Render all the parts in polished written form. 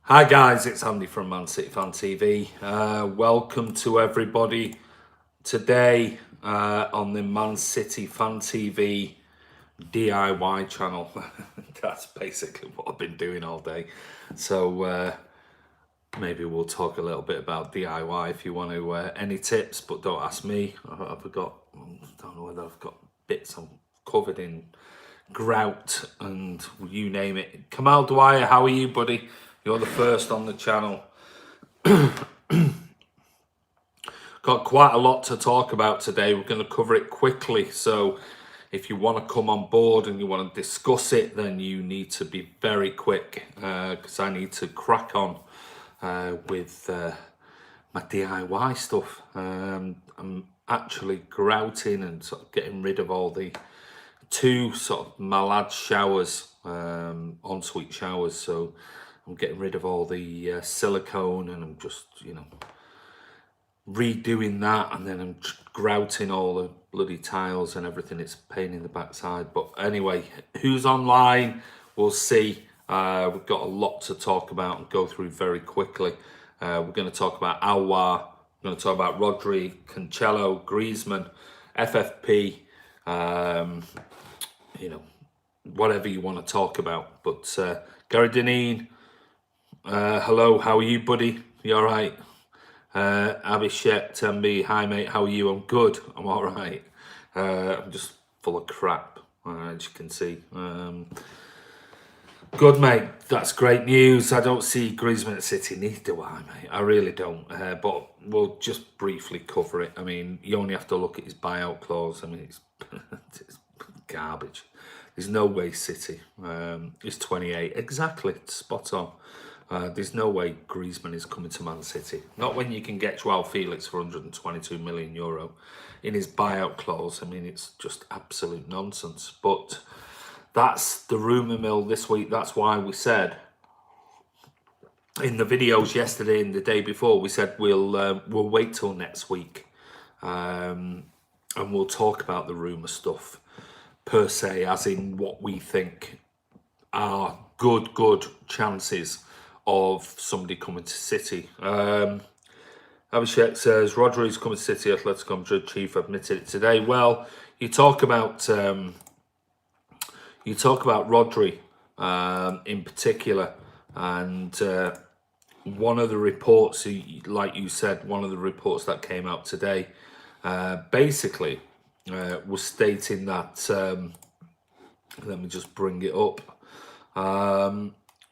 Hi guys, it's Andy from Man City Fan TV. Welcome to everybody today on the Man City Fan TV DIY channel. That's basically what I've been doing all day. So maybe we'll talk a little bit about DIY if you want to. Any tips, but don't ask me. I don't know whether I've got bits I'm covered in grout and you name it. Kamal Dwyer, how are you, buddy? You're the first on the channel. Got quite a lot to talk about today. We're going to cover it quickly. So if you want to come on board and you want to discuss it, then you need to be very quick because I need to crack on with my DIY stuff. I'm actually grouting and sort of getting rid of all the two sort of malad showers, ensuite showers. So I'm getting rid of all the silicone and I'm just, redoing that, and then I'm grouting all the bloody tiles and everything. It's a pain in the backside. But anyway, who's online? We'll see. We've got a lot to talk about and go through very quickly. We're going to talk about Aouar. We're going to talk about Rodri, Cancelo, Griezmann, FFP, whatever you want to talk about. But Gary Dineen, hello, how are you, buddy? You all right? Abhishek, Tembi, hi mate, how are you? I'm good, I'm all right. I'm just full of crap, as you can see. Good, mate, that's great news. I don't see Griezmann at City, neither do I, mate. I really don't, but we'll just briefly cover it. I mean, you only have to look at his buyout clause. I mean, it's, it's garbage. There's no way City. He's 28, exactly, spot on. There's no way Griezmann is coming to Man City. Not when you can get Joao Felix for €122 million in his buyout clause. I mean, it's just absolute nonsense. But that's the rumour mill this week. That's why we said in the videos yesterday and the day before, we said we'll wait till next week, and we'll talk about the rumour stuff per se, as in what we think are good chances of somebody coming to City. Abhishek says Rodri's coming to City. Atletico Madrid chief admitted it today. Well, you talk about Rodri in particular, and one of the reports, like you said, one of the reports that came out today, basically was stating that. Let me just bring it up.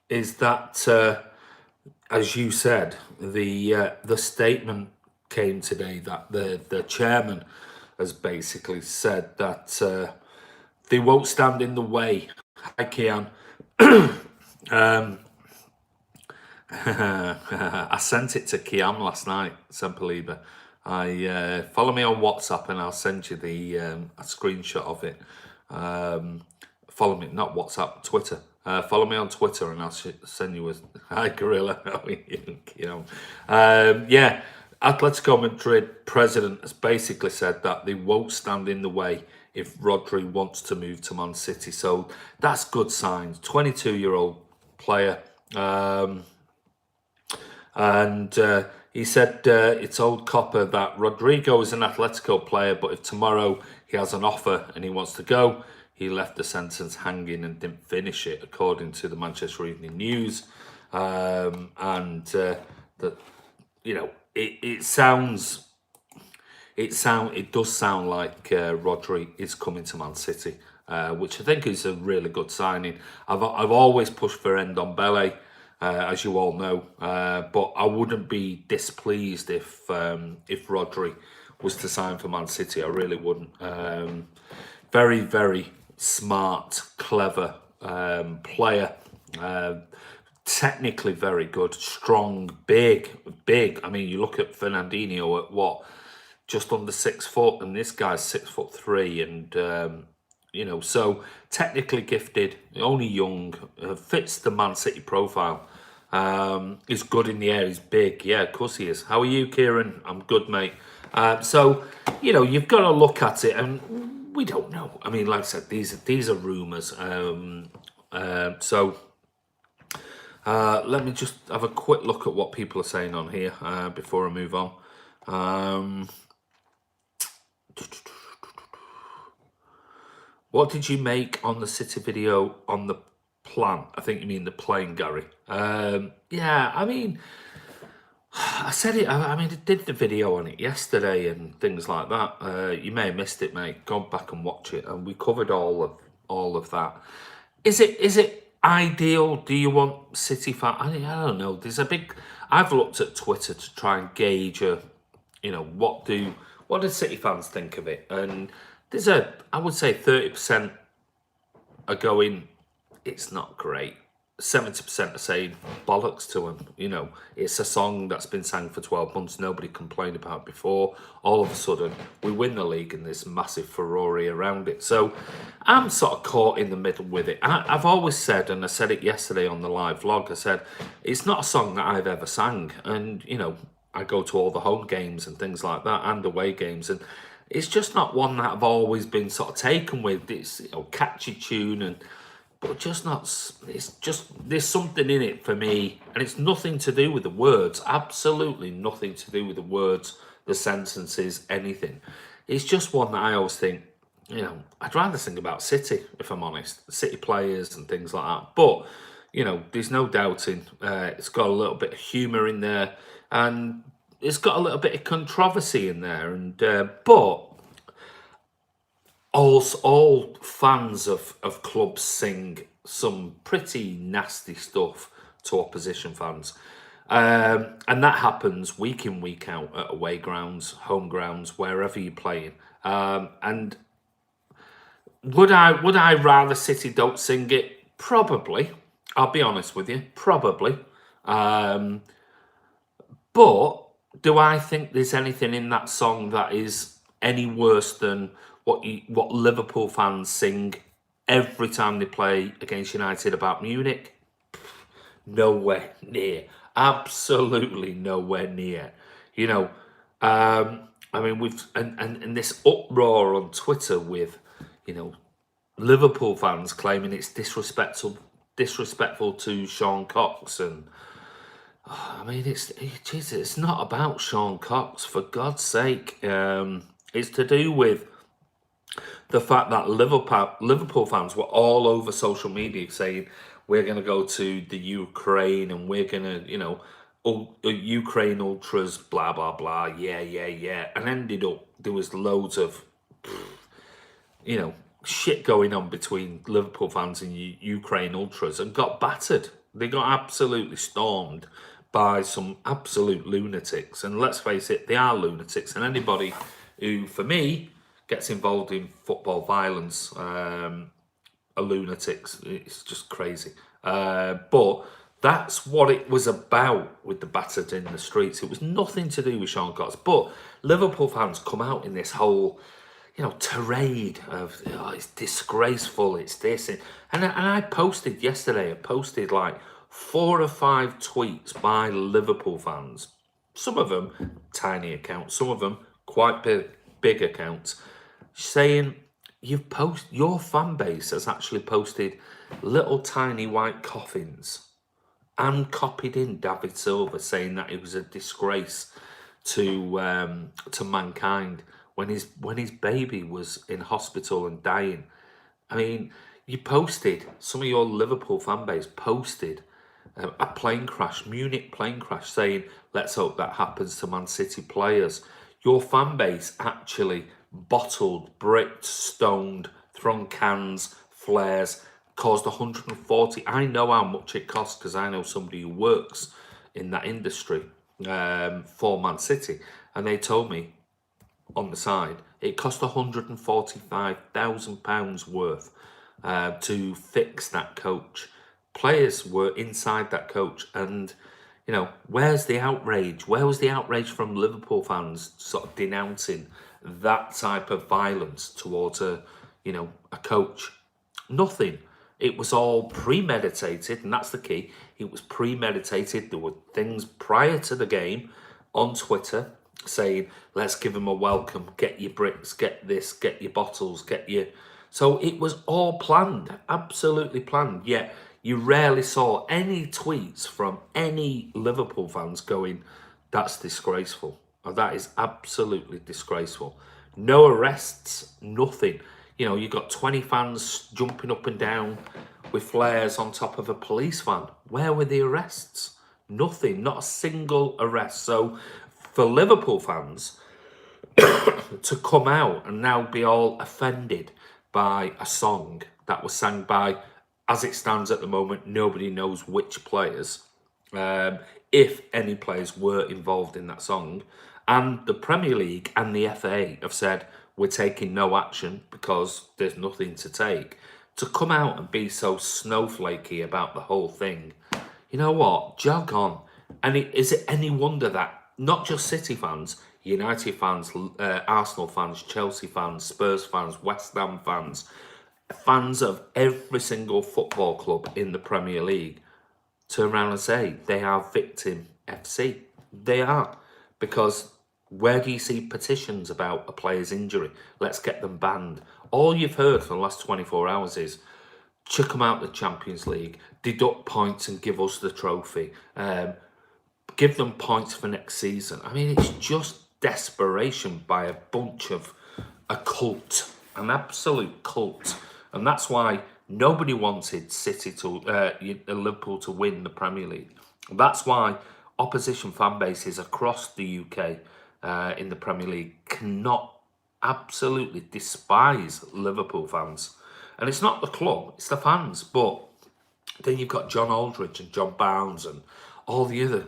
Is that, as you said, the statement came today that the chairman has basically said that they won't stand in the way. Hi, Kian. I sent it to Kian last night, Sempaliba. I follow me on WhatsApp and I'll send you the a screenshot of it. Follow me, not WhatsApp, Twitter. Follow me on Twitter and I'll send you a hi Gorilla. Yeah, Atletico Madrid president has basically said that they won't stand in the way if Rodri wants to move to Man City. So that's good signs. 22-year-old player. And he said it's old copper that Rodrigo is an Atletico player, but if tomorrow he has an offer and he wants to go, he left the sentence hanging and didn't finish it, according to the Manchester Evening News. That, it does sound like Rodri is coming to Man City, which I think is a really good signing. I've always pushed for Ndombele, as you all know, but I wouldn't be displeased if Rodri was to sign for Man City. I really wouldn't. Very, very smart, clever player. Technically very good, strong, big. I mean, you look at Fernandinho at what, just under 6 foot, and this guy's 6'3", and so technically gifted, only young, fits the Man City profile. He's good in the air, he's big. Yeah, of course he is. How are you, Kieran? I'm good, mate. So you've got to look at it, and we don't know. I mean, like I said, these are rumours. So Let me just have a quick look at what people are saying on here before I move on. What did you make on the City video on the plan? I think you mean the plane, Gary. Yeah, I mean, I said it. I mean, I did the video on it yesterday and things like that. You may have missed it, mate. Go back and watch it, and we covered all of that. Is it ideal? Do you want City fan? I don't know. There's a big. I've looked at Twitter to try and gauge what do City fans think of it, and there's I would say 30% are going, it's not great. 70% are saying bollocks to him. It's a song that's been sang for 12 months. Nobody complained about it before. All of a sudden, we win the league and there's massive furore around it. So I'm sort of caught in the middle with it. I've always said, and I said it yesterday on the live vlog, I said, it's not a song that I've ever sang. And, I go to all the home games and things like that and away games. And it's just not one that I've always been sort of taken with. It's catchy tune but just not. It's just there's something in it for me, and it's nothing to do with the words. Absolutely nothing to do with the words, the sentences, anything. It's just one that I always think. I'd rather sing about City, if I'm honest, City players and things like that. But there's no doubting. It's got a little bit of humour in there, and it's got a little bit of controversy in there, and but. All fans of clubs sing some pretty nasty stuff to opposition fans. And that happens week in, week out at away grounds, home grounds, wherever you're playing. And would I rather City don't sing it? Probably. I'll be honest with you. Probably. But do I think there's anything in that song that is any worse than what Liverpool fans sing every time they play against United about Munich? Nowhere near. Absolutely nowhere near. I mean, we've and this uproar on Twitter with, Liverpool fans claiming it's disrespectful to Sean Cox, and I mean, it's not about Sean Cox, for God's sake. It's to do with the fact that Liverpool fans were all over social media saying we're going to go to the Ukraine and we're going to, Ukraine ultras, blah, blah, blah, yeah. And ended up, there was loads of, shit going on between Liverpool fans and Ukraine ultras, and got battered. They got absolutely stormed by some absolute lunatics. And let's face it, they are lunatics. And anybody who, for me, gets involved in football violence are lunatics. It's just crazy. But that's what it was about with the battered in the streets. It was nothing to do with Sean Cox. But Liverpool fans come out in this whole, tirade of, it's disgraceful, it's this. And I posted yesterday, like 4 or 5 tweets by Liverpool fans. Some of them tiny accounts, some of them quite big accounts, saying your fan base has actually posted little tiny white coffins and copied in David Silva saying that it was a disgrace to mankind when his baby was in hospital and dying. I mean, some of your Liverpool fan base posted a plane crash, Munich plane crash, saying let's hope that happens to Man City players. Your fan base actually bottled, bricked, stoned, thrown cans, flares, caused 140. I know how much it costs because I know somebody who works in that industry for Man City, and they told me on the side it cost £145,000 worth to fix that coach. Players were inside that coach, and where's the outrage? Where was the outrage from Liverpool fans sort of denouncing that type of violence towards a coach? Nothing. It was all premeditated, and that's the key. It was premeditated. There were things prior to the game on Twitter saying, let's give them a welcome, get your bricks, get this, get your bottles, get your... So it was all planned, absolutely planned. Yet You rarely saw any tweets from any Liverpool fans going, that's disgraceful. Or that is absolutely disgraceful. No arrests, nothing. You know, you got 20 fans jumping up and down with flares on top of a police van. Where were the arrests? Nothing, not a single arrest. So for Liverpool fans to come out and now be all offended by a song that was sang by, as it stands at the moment, nobody knows which players, if any players were involved in that song. And the Premier League and the FA have said, we're taking no action because there's nothing to take. To come out and be so snowflakey about the whole thing, you know what? Jog on. And is it any wonder that not just City fans, United fans, Arsenal fans, Chelsea fans, Spurs fans, West Ham fans, fans of every single football club in the Premier League turn around and say they are victim FC. They are. Because where do you see petitions about a player's injury? Let's get them banned. All you've heard for the last 24 hours is chuck them out the Champions League, deduct points and give us the trophy, give them points for next season. I mean, it's just desperation by a bunch of a cult, an absolute cult. And that's why nobody wanted Liverpool to win the Premier League. That's why opposition fan bases across the UK in the Premier League cannot absolutely despise Liverpool fans. And it's not the club, it's the fans. But then you've got John Aldridge and John Barnes and all the other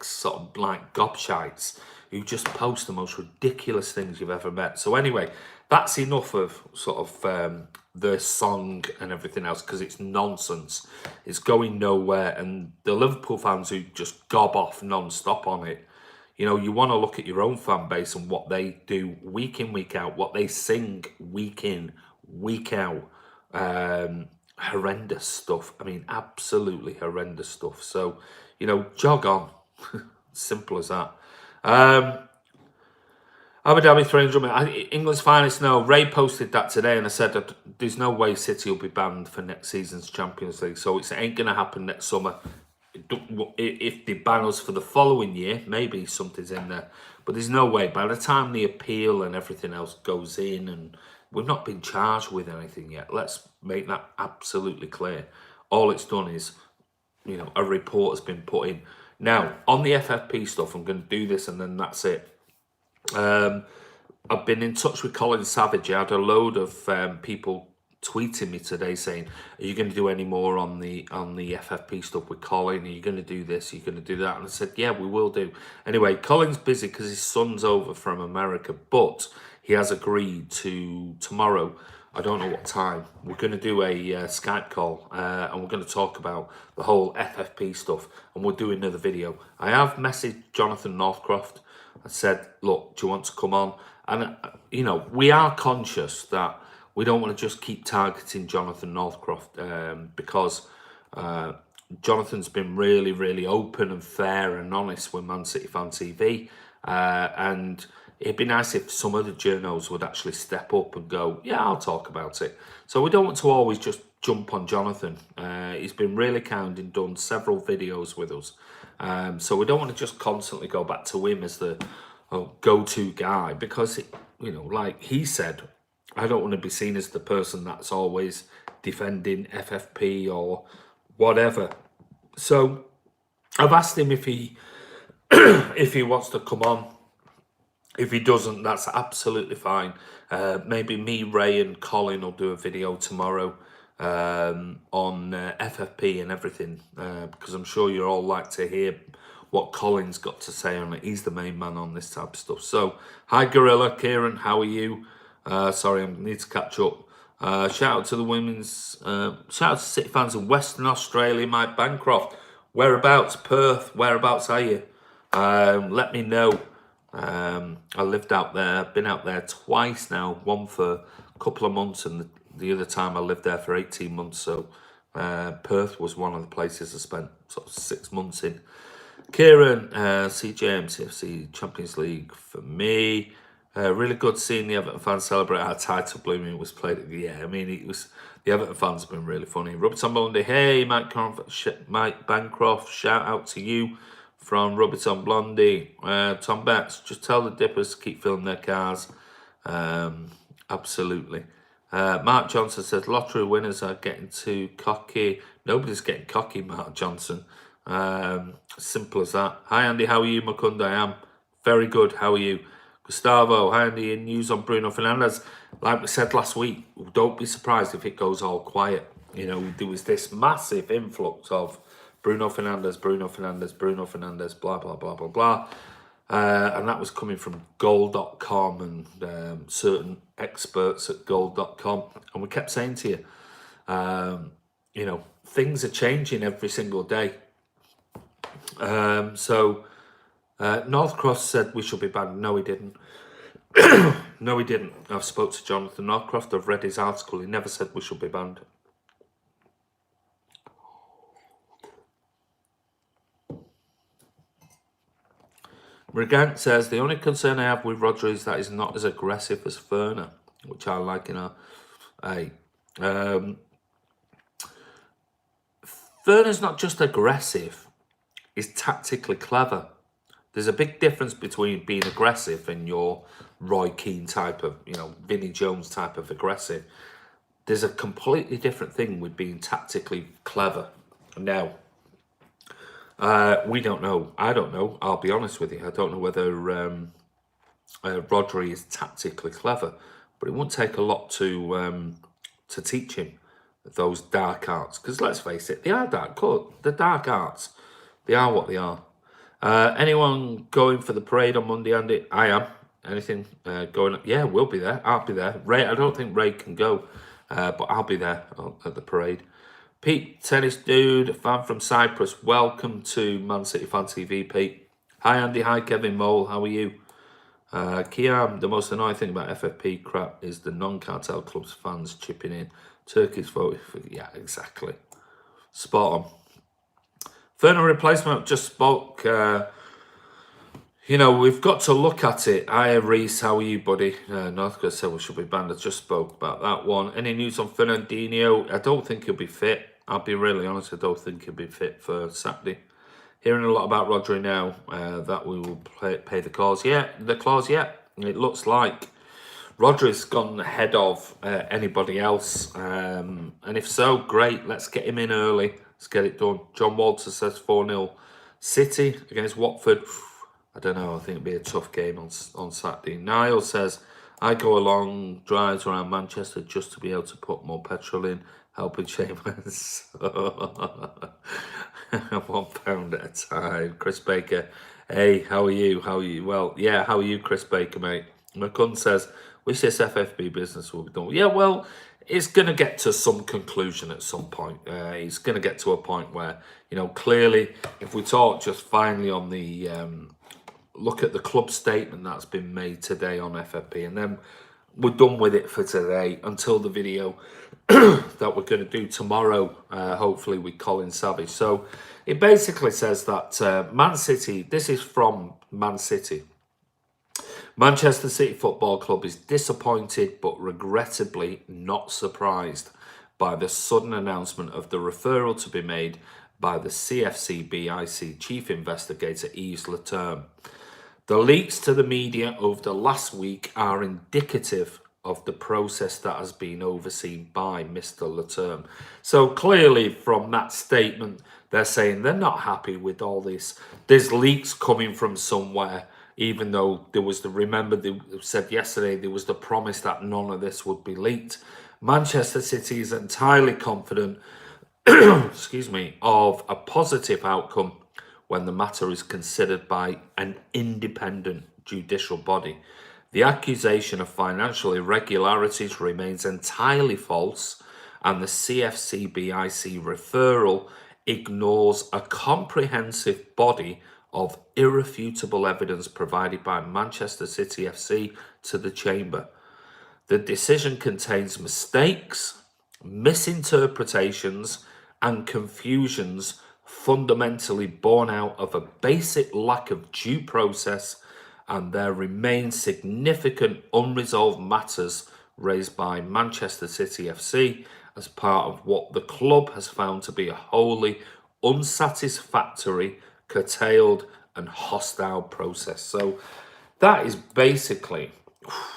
sort of like gobshites who just post the most ridiculous things you've ever met. So anyway, that's enough of sort of the song and everything else, because it's nonsense. It's going nowhere. And the Liverpool fans who just gob off non-stop on it, you know, you want to look at your own fan base and what they do week in, week out, what they sing week in, week out. Horrendous stuff. I mean, absolutely horrendous stuff. So, you know, jog on. Simple as that. Abu Dhabi 300. England's finest. No, Ray posted that today, and I said that there's no way City will be banned for next season's Champions League. So it ain't going to happen next summer. If they ban us for the following year, maybe something's in there. But there's no way. By the time the appeal and everything else goes in, and we've not been charged with anything yet. Let's make that absolutely clear. All it's done is, you know, a report has been put in. Now, on the FFP stuff, I'm going to do this and then that's it. I've been in touch with Colin Savage. I had a load of people tweeting me today saying, are you going to do any more on the FFP stuff with Colin? Are you going to do this? Are you going to do that? And I said, yeah, we will do. Anyway, Colin's busy because his son's over from America, but he has agreed to tomorrow, I don't know what time, we're going to do a Skype call and we're going to talk about the whole FFP stuff, and we'll do another video. I have messaged Jonathan Northcroft. I said, look, do you want to come on? And, you know, we are conscious that we don't want to just keep targeting Jonathan Northcroft because Jonathan's been really, really open and fair and honest with Man City Fan TV. And it'd be nice if some other journos would actually step up and go, yeah, I'll talk about it. So we don't want to always just jump on Jonathan. He's been really kind and done several videos with us. So we don't want to just constantly go back to him as the go-to guy, because, you know, like he said, I don't want to be seen as the person that's always defending FFP or whatever. So I've asked him if he if he wants to come on. If he doesn't, that's absolutely fine. Maybe me, Ray and Colin will do a video tomorrow on FFP and everything, because I'm sure you all like to hear what Colin's got to say on it. He's the main man on this type of stuff. So, hi Gorilla, Kieran, how are you? Sorry, I need to catch up. Shout out to the women's, shout out to City fans in Western Australia, Mike Bancroft. Whereabouts? Perth, whereabouts are you? Let me know. I lived out there, been out there twice now, one for a couple of months and the other time I lived there for 18 months. So Perth was one of the places I spent sort of 6 months in. Kieran, CJM, CFC, Champions League for me. Really good seeing the Everton fans celebrate our title blooming was played at the I mean, it was the Everton fans have been really funny. Robertson Blondie, hey Mike Bancroft, shout out to you from Robertson Blondie. Tom Betts, just tell the dippers to keep filling their cars. Absolutely. Mark Johnson says lottery winners are getting too cocky. Nobody's getting cocky, Mark Johnson. Simple as that. Hi Andy, how are you, Mukunda? I am very good. How are you? Gustavo, hi Andy, in news on Bruno Fernandes. Like we said last week, don't be surprised if it goes all quiet. You know, there was this massive influx of Bruno Fernandes, blah, blah, blah, blah, blah. And that was coming from goal.com and certain experts at goal.com. And we kept saying to you, you know, things are changing every single day. Northcroft said we should be banned. No, he didn't. No, he didn't. I've spoke to Jonathan Northcroft. I've read his article. He never said we should be banned. Regant says, the only concern I have with Rodri is that he's not as aggressive as Ferner, which I like in our... Ferner's not just aggressive, he's tactically clever. There's a big difference between being aggressive and your Roy Keane type of, you know, Vinnie Jones type of aggressive. There's a completely different thing with being tactically clever. Now, we don't know. I don't know. I'll be honest with you. I don't know whether Rodri is tactically clever, but it won't take a lot to teach him those dark arts. Because let's face it, they are dark. The dark arts, they are what they are. Anyone going for the parade on Monday, Andy? I am. Anything going up? Yeah, we'll be there. I'll be there. Ray, I don't think Ray can go, but I'll be there at the parade. Pete, tennis dude, fan from Cyprus. Welcome to Man City Fan TV, Pete. Hi, Andy. Hi, Kevin Mole. How are you? Kiam, the most annoying thing about FFP crap is the non-cartel clubs fans chipping in. Turkey's vote. Yeah, exactly. Spot on. Ferner replacement, just spoke. You know, we've got to look at it. Hi, Reese, how are you, buddy? Northcote said we should be banned. I just spoke about that one. Any news on Fernandinho? I don't think he'll be fit. I'll be really honest, I don't think he'll be fit for Saturday. Hearing a lot about Rodri now, that we will pay the clause. Yeah, it looks like Rodri's gone ahead of anybody else. And if so, great. Let's get him in early. Let's get it done. John Walter says 4-0 City against Watford. I don't know. I think it'll be a tough game on Saturday. Niall says, I go along drives around Manchester just to be able to put more petrol in, helping Chambers. £1 at a time. Chris Baker, hey, how are you? Well, yeah, how are you, Chris Baker, mate? McCunn says, wish this FFB business will be done. Yeah, well, it's going to get to some conclusion at some point. It's going to get to a point where, you know, clearly, if we talk just finally on the... look at the club statement that's been made today on FFP, and then we're done with it for today until the video that we're going to do tomorrow, hopefully with Colin Savage. So it basically says that Man City, this is from Man City, Manchester City Football Club is disappointed but regrettably not surprised by the sudden announcement of the referral to be made by the CFC-BIC chief investigator Yves Leterme. The leaks to the media over the last week are indicative of the process that has been overseen by Mr. Leterme. So clearly from that statement, they're saying they're not happy with all this. There's leaks coming from somewhere, even though there was remember they said yesterday, there was the promise that none of this would be leaked. Manchester City is entirely confident, excuse me, of a positive outcome when the matter is considered by an independent judicial body. The accusation of financial irregularities remains entirely false, and the CFC-BIC referral ignores a comprehensive body of irrefutable evidence provided by Manchester City FC to the Chamber. The decision contains mistakes, misinterpretations, and confusions fundamentally born out of a basic lack of due process and there remain significant unresolved matters raised by Manchester City FC as part of what the club has found to be a wholly unsatisfactory, curtailed, and hostile process. So that is basically,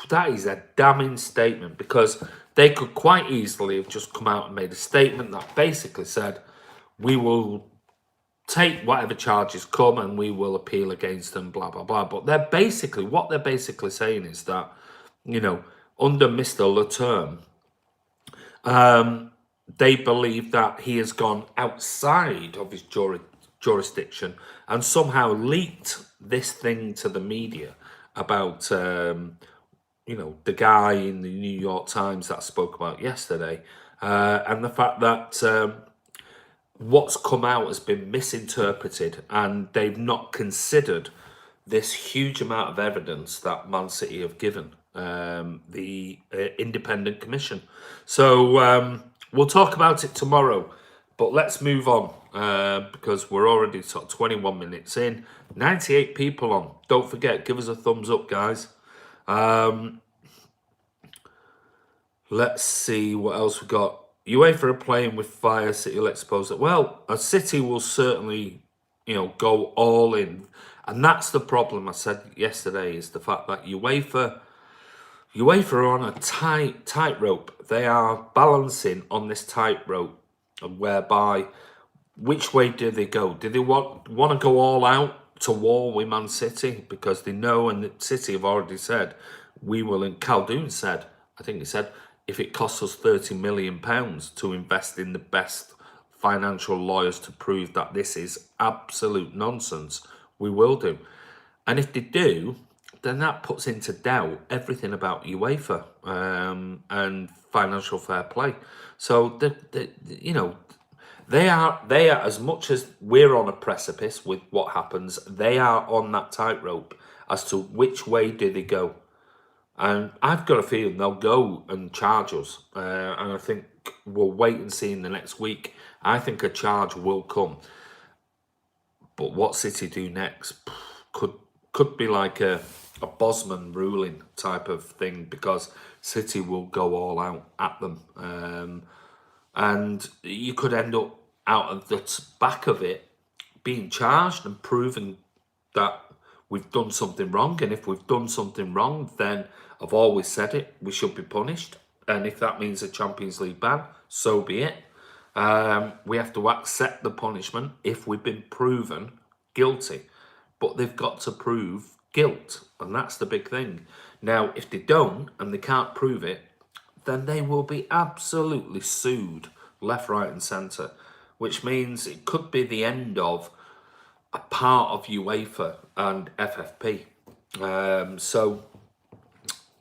that is a damning statement, because they could quite easily have just come out and made a statement that basically said, we will take whatever charges come and we will appeal against them, blah, blah, blah. But what they're basically saying is that, under Mr. Leterme, they believe that he has gone outside of his jurisdiction and somehow leaked this thing to the media about, the guy in the New York Times that I spoke about yesterday, and the fact that what's come out has been misinterpreted and they've not considered this huge amount of evidence that Man City have given the independent commission. So we'll talk about it tomorrow, but let's move on because we're already sort of 21 minutes in. 98 people on. Don't forget, give us a thumbs up, guys. Let's see what else we got. UEFA are playing with fire. City will expose it. Well, a City will certainly, go all in, and that's the problem. I said yesterday is the fact that UEFA are on a tightrope. They are balancing on this tightrope, whereby which way do they go? Do they want to go all out to war with Man City because they know, and the City have already said we will. And Khaldoon said, I think he said, if it costs us £30 million to invest in the best financial lawyers to prove that this is absolute nonsense, we will do. And if they do, then that puts into doubt everything about UEFA and financial fair play. So they are, as much as we're on a precipice with what happens, they are on that tightrope as to which way do they go. And I've got a feeling they'll go and charge us. And I think we'll wait and see in the next week. I think a charge will come. But what City do next could be like a Bosman ruling type of thing, because City will go all out at them. And you could end up out of the back of it being charged and proving that we've done something wrong. And if we've done something wrong, then I've always said it, we should be punished. And if that means a Champions League ban, so be it. We have to accept the punishment if we've been proven guilty. But they've got to prove guilt, and that's the big thing. Now, if they don't and they can't prove it, then they will be absolutely sued left, right and centre, which means it could be the end of a part of UEFA and FFP. So,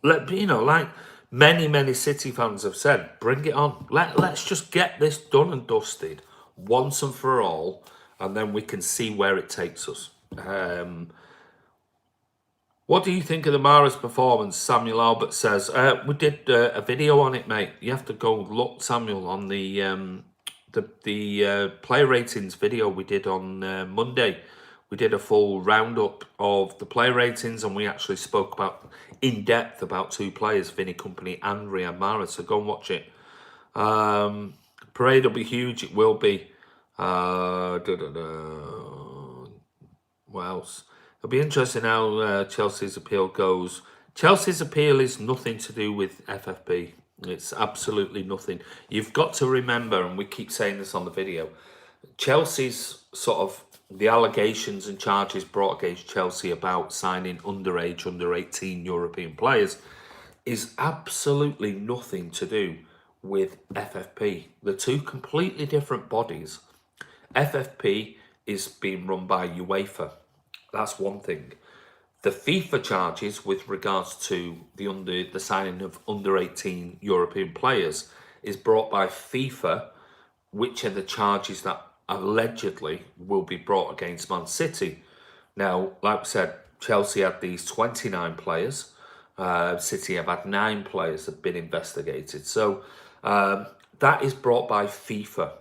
like many City fans have said, bring it on. Let's just get this done and dusted once and for all, and then we can see where it takes us. What do you think of the Mahrez performance? Samuel Albert says, we did a video on it, mate. You have to go look, Samuel, on the play ratings video we did on Monday. We did a full roundup of the play ratings, and we actually spoke about in depth about two players, Vinny Kompany and Riyad Mahrez. So go and watch it. Parade will be huge. It will be. What else? It'll be interesting how Chelsea's appeal goes. Chelsea's appeal is nothing to do with FFP. It's absolutely nothing. You've got to remember, and we keep saying this on the video, Chelsea's sort of the allegations and charges brought against Chelsea about signing underage, under 18 European players is absolutely nothing to do with FFP. They're two completely different bodies. FFP is being run by UEFA. That's one thing. The FIFA charges with regards to the signing of under 18 European players is brought by FIFA, which are the charges that allegedly will be brought against Man City. Now, like I said, Chelsea had these 29 players. City have had 9 players that have been investigated. So that is brought by FIFA.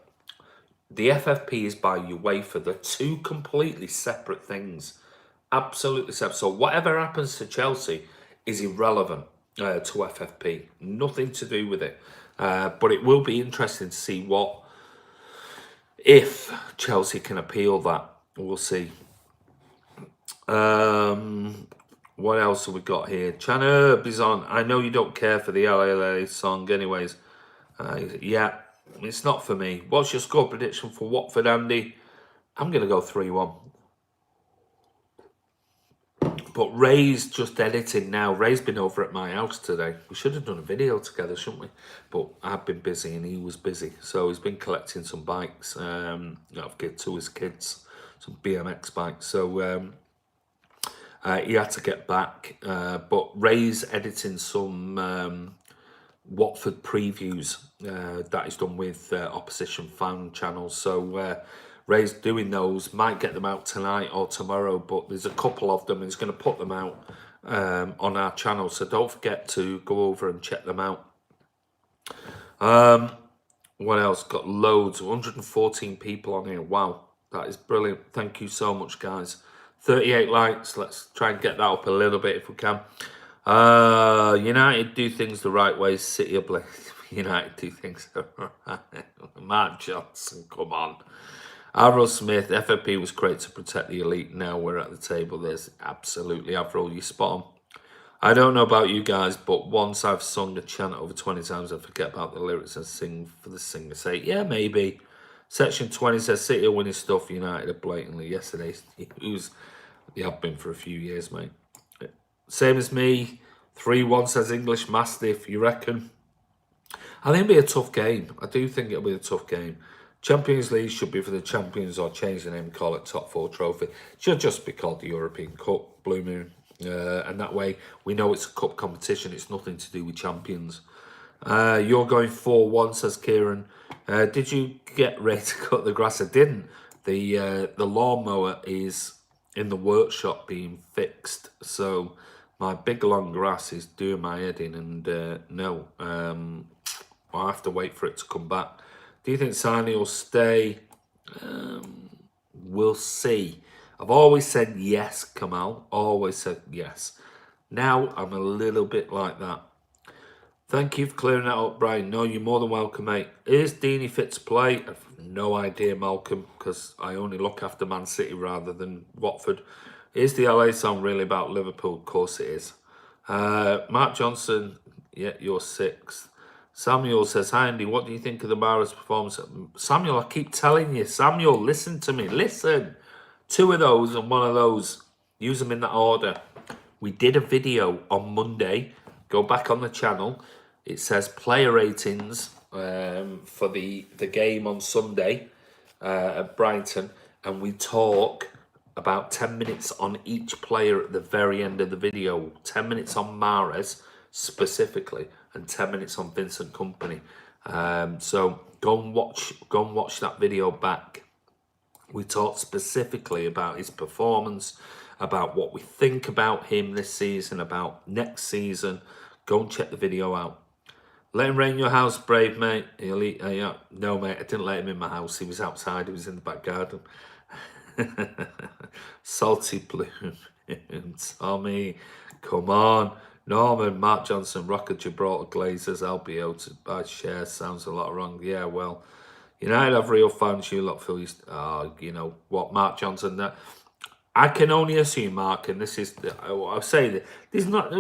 The FFP is by UEFA. They're two completely separate things. Absolutely, Seb. So whatever happens to Chelsea is irrelevant to FFP. Nothing to do with it. But it will be interesting to see if Chelsea can appeal that. We'll see. What else have we got here? Chanherb is on. I know you don't care for the LLA song, anyways. Yeah, it's not for me. What's your score prediction for Watford, Andy? I'm going to go 3-1. But Ray's just editing now. Ray's been over at my house today. We should have done a video together, shouldn't we? But I've been busy and he was busy. So he's been collecting some bikes. I've given to his kids, some BMX bikes. So he had to get back. But Ray's editing some Watford previews that he's done with opposition fan channels. So Ray's doing those, might get them out tonight or tomorrow, but there's a couple of them. He's going to put them out on our channel, so don't forget to go over and check them out. What else? Got loads, 114 people on here. Wow, that is brilliant. Thank you so much, guys. 38 likes. Let's try and get that up a little bit if we can. United do things the right way. City of United do things the right way. Mark Johnson, come on. Avril Smith, FFP was great to protect the elite. Now we're at the table. There's absolutely Avril, you spot on. I don't know about you guys, but once I've sung a chant over 20 times, I forget about the lyrics and sing for the singer. Say, yeah, maybe. Section 20 says City are winning stuff. United are blatantly. Yesterday, they have been for a few years, mate. Same as me. 3-1 says English Mastiff. You reckon? I think it'll be a tough game. I do think it'll be a tough game. Champions League should be for the champions, or change the name, call it Top 4 Trophy. Should just be called the European Cup, Blue Moon. And that way we know it's a cup competition. It's nothing to do with champions. You're going 4-1, says Kieran. Did you get ready to cut the grass? I didn't. The lawnmower is in the workshop being fixed. So my big long grass is doing my head in. And no, I'll have to wait for it to come back. Do you think Sani will stay? We'll see. I've always said yes, Kamal. Always said yes. Now I'm a little bit like that. Thank you for clearing that up, Brian. No, you're more than welcome, mate. Is Deeney fit to play? I've no idea, Malcolm, because I only look after Man City rather than Watford. Is the LA song really about Liverpool? Of course it is. Mark Johnson, yeah, you're 6th. Samuel says, hi Andy, what do you think of the Mahrez performance? Samuel, I keep telling you, Samuel, listen to me, listen. 2 of those and 1 of those. Use them in that order. We did a video on Monday. Go back on the channel. It says player ratings for the game on Sunday at Brighton. And we talk about 10 minutes on each player at the very end of the video. 10 minutes on Mahrez specifically, and 10 minutes on Vincent Kompany. So go and watch that video back. We talked specifically about his performance, about what we think about him this season, about next season. Go and check the video out. Let him rain your house, brave mate. He'll eat. No, mate, I didn't let him in my house. He was outside. He was in the back garden. Salty Bloom. Tommy, come on. Norman, Mark Johnson, Rocker Gibraltar Glazers, LBO to buy shares. Sounds a lot wrong. Yeah, well, United have real fans. You lot feel you know what, Mark Johnson. I can only assume, Mark, and this is, I'll say that there's not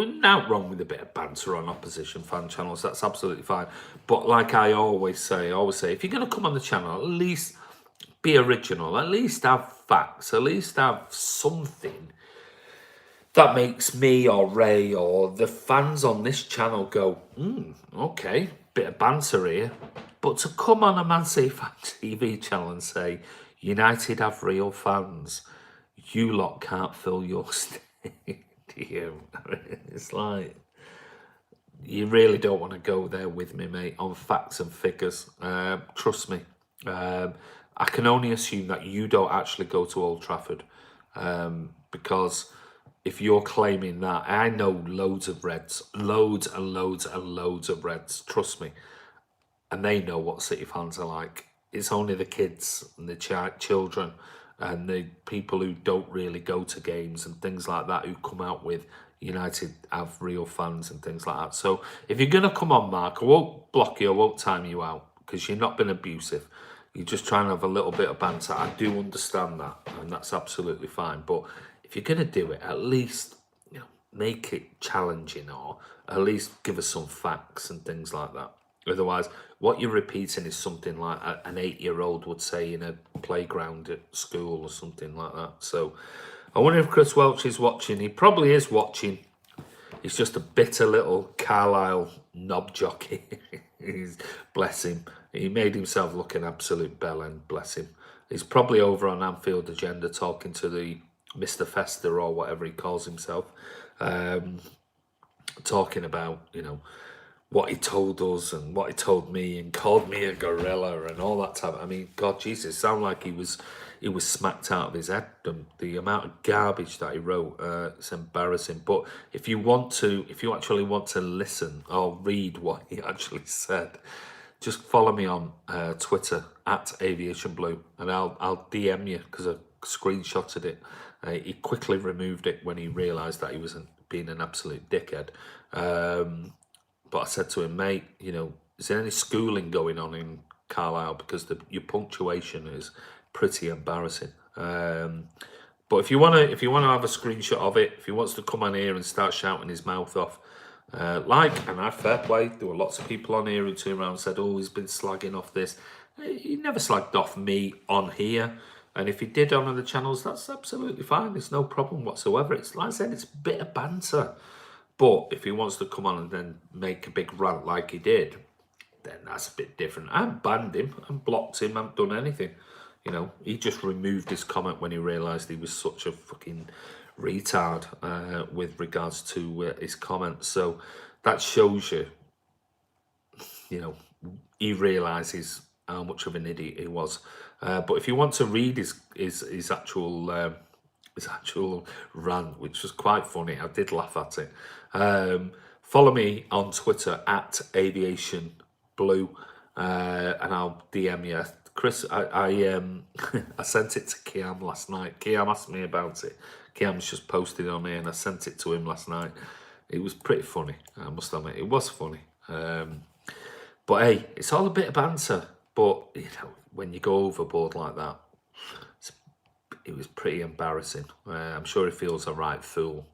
wrong with a bit of banter on opposition fan channels. That's absolutely fine. But like I always say, if you're going to come on the channel, at least be original. At least have facts. At least have something that makes me or Ray or the fans on this channel go, okay, bit of banter here. But to come on a Man City Fan TV channel and say, United have real fans, you lot can't fill your stadium. It's like, you really don't want to go there with me, mate, on facts and figures. Trust me. I can only assume that you don't actually go to Old Trafford, because if you're claiming that, I know loads of Reds, loads and loads and loads of Reds, trust me, and they know what City fans are like. It's only the kids and the children and the people who don't really go to games and things like that, who come out with United have real fans and things like that. So if you're going to come on, Mark, I won't block you, I won't time you out, because you're not being abusive. You're just trying to have a little bit of banter. I do understand that, and that's absolutely fine. But if you're going to do it, at least make it challenging, or at least give us some facts and things like that. Otherwise, what you're repeating is something like an 8-year-old would say in a playground at school or something like that. So I wonder if Chris Welch is watching. He probably is watching. He's just a bitter little Carlisle knob jockey. Bless him. He made himself look an absolute bellend, bless him. He's probably over on Anfield Agenda talking to the Mr. Fester or whatever he calls himself. Talking about, what he told us and what he told me and called me a gorilla and all that type. I mean, God, Jesus, sound like he was smacked out of his head. The amount of garbage that he wrote, it's embarrassing. But if you actually want to listen or read what he actually said, just follow me on Twitter @AviationBlue, and I'll DM you, because I screenshotted it. He quickly removed it when he realised that he was being an absolute dickhead. But I said to him, mate, is there any schooling going on in Carlisle? Because your punctuation is pretty embarrassing. But if you wanna have a screenshot of it, if he wants to come on here and start shouting his mouth off, and I fair play, there were lots of people on here who turned around and said, oh, he's been slagging off this. He never slagged off me on here. And if he did on other channels, that's absolutely fine. There's no problem whatsoever. It's like I said, it's a bit of banter. But if he wants to come on and then make a big rant like he did, then that's a bit different. I haven't banned him, I haven't blocked him, I haven't done anything. He just removed his comment when he realised he was such a fucking retard with regards to his comments. So that shows you, he realises how much of an idiot he was. But if you want to read his actual rant, which was quite funny, I did laugh at it. Follow me on Twitter @AviationBlue, and I'll DM you. Chris, I sent it to Kiam last night. Kiam asked me about it. Kiam's just posted on here, and I sent it to him last night. It was pretty funny, I must admit. It was funny. But hey, it's all a bit of banter. But, when you go overboard like that, it was pretty embarrassing. I'm sure he feels a right fool.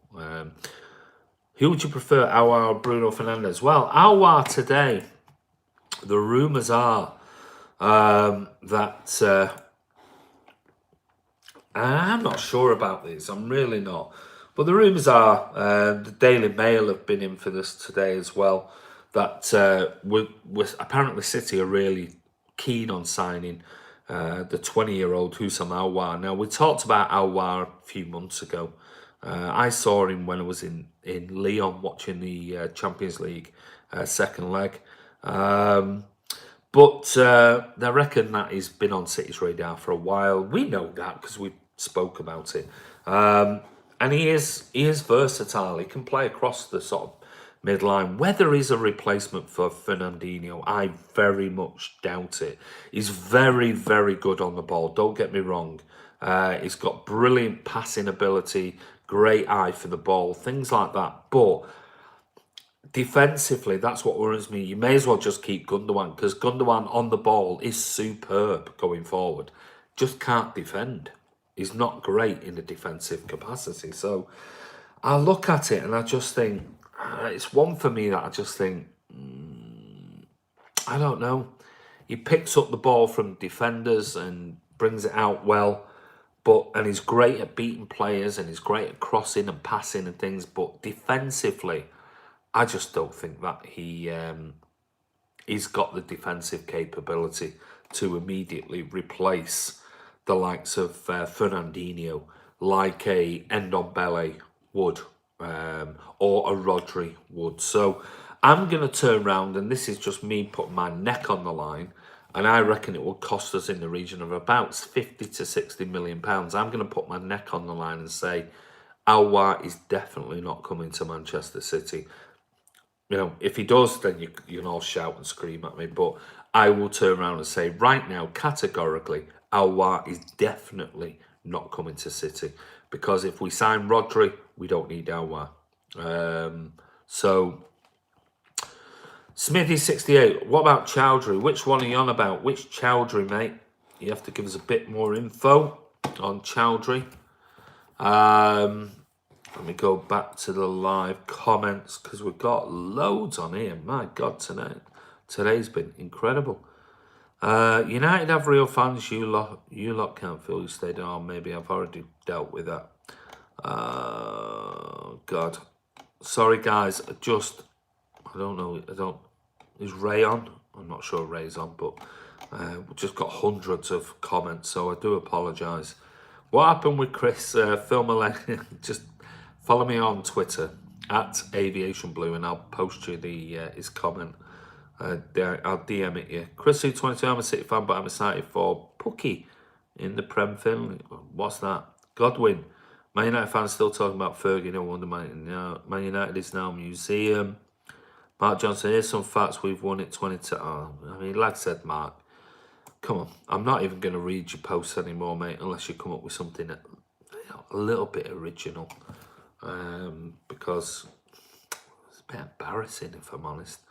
Who would you prefer, Aouar or Bruno Fernandes? Well, Aouar today, the rumours are that... I'm not sure about this. I'm really not. But the rumours are, the Daily Mail have been in for this today as well, that apparently City are really keen on signing the 20-year-old Houssam Aouar. Now, we talked about Aouar a few months ago. I saw him when I was in Lyon watching the Champions League second leg. But I reckon that he's been on City's radar for a while. We know that because we spoke about it. And he is versatile. He can play across the sort of midline. Whether he's a replacement for Fernandinho, I very much doubt it. He's very, very good on the ball. Don't get me wrong. He's got brilliant passing ability, great eye for the ball, things like that. But defensively, that's what worries me. You may as well just keep Gundogan, because Gundogan on the ball is superb going forward. Just can't defend. He's not great in the defensive capacity. So I look at it and I just think, it's one for me that I just think, I don't know. He picks up the ball from defenders and brings it out well, and he's great at beating players and he's great at crossing and passing and things. But defensively, I just don't think that he's got the defensive capability to immediately replace the likes of Fernandinho, like a Ndombele would, or a Rodri would. So I'm going to turn around, and this is just me putting my neck on the line, and I reckon it will cost us in the region of about 50 to 60 million pounds. I'm going to put my neck on the line and say Aouar is definitely not coming to Manchester City. If he does, then you can all shout and scream at me. But I will turn around and say right now, categorically, Aouar is definitely not coming to City. Because if we sign Rodri, we don't need Aouar. So, Smithy68, what about Chowdhury? Which one are you on about? Which Chowdhury, mate? You have to give us a bit more info on Chowdhury. Let me go back to the live comments because we've got loads on here. My God, today's been incredible. United have real fans. You lot can't feel you stayed on. Maybe I've already dealt with that. God, sorry guys. I don't know. Is Ray on? I'm not sure Ray's on, but we've just got hundreds of comments, so I do apologise. What happened with Chris? Phil Millennium, just follow me on Twitter at Aviation Blue, and I'll post you his comment. I'll DM it you. Chris 22, I'm a City fan, but I'm excited for Pookie in the Prem film. What's that? Godwin. Man United fans still talking about Fergie. No wonder Man United is now a museum. Mark Johnson, here's some facts. We've won it 22. Oh, I mean, like I said, Mark, come on. I'm not even going to read your posts anymore, mate, unless you come up with something a little bit original. Because it's a bit embarrassing, if I'm honest.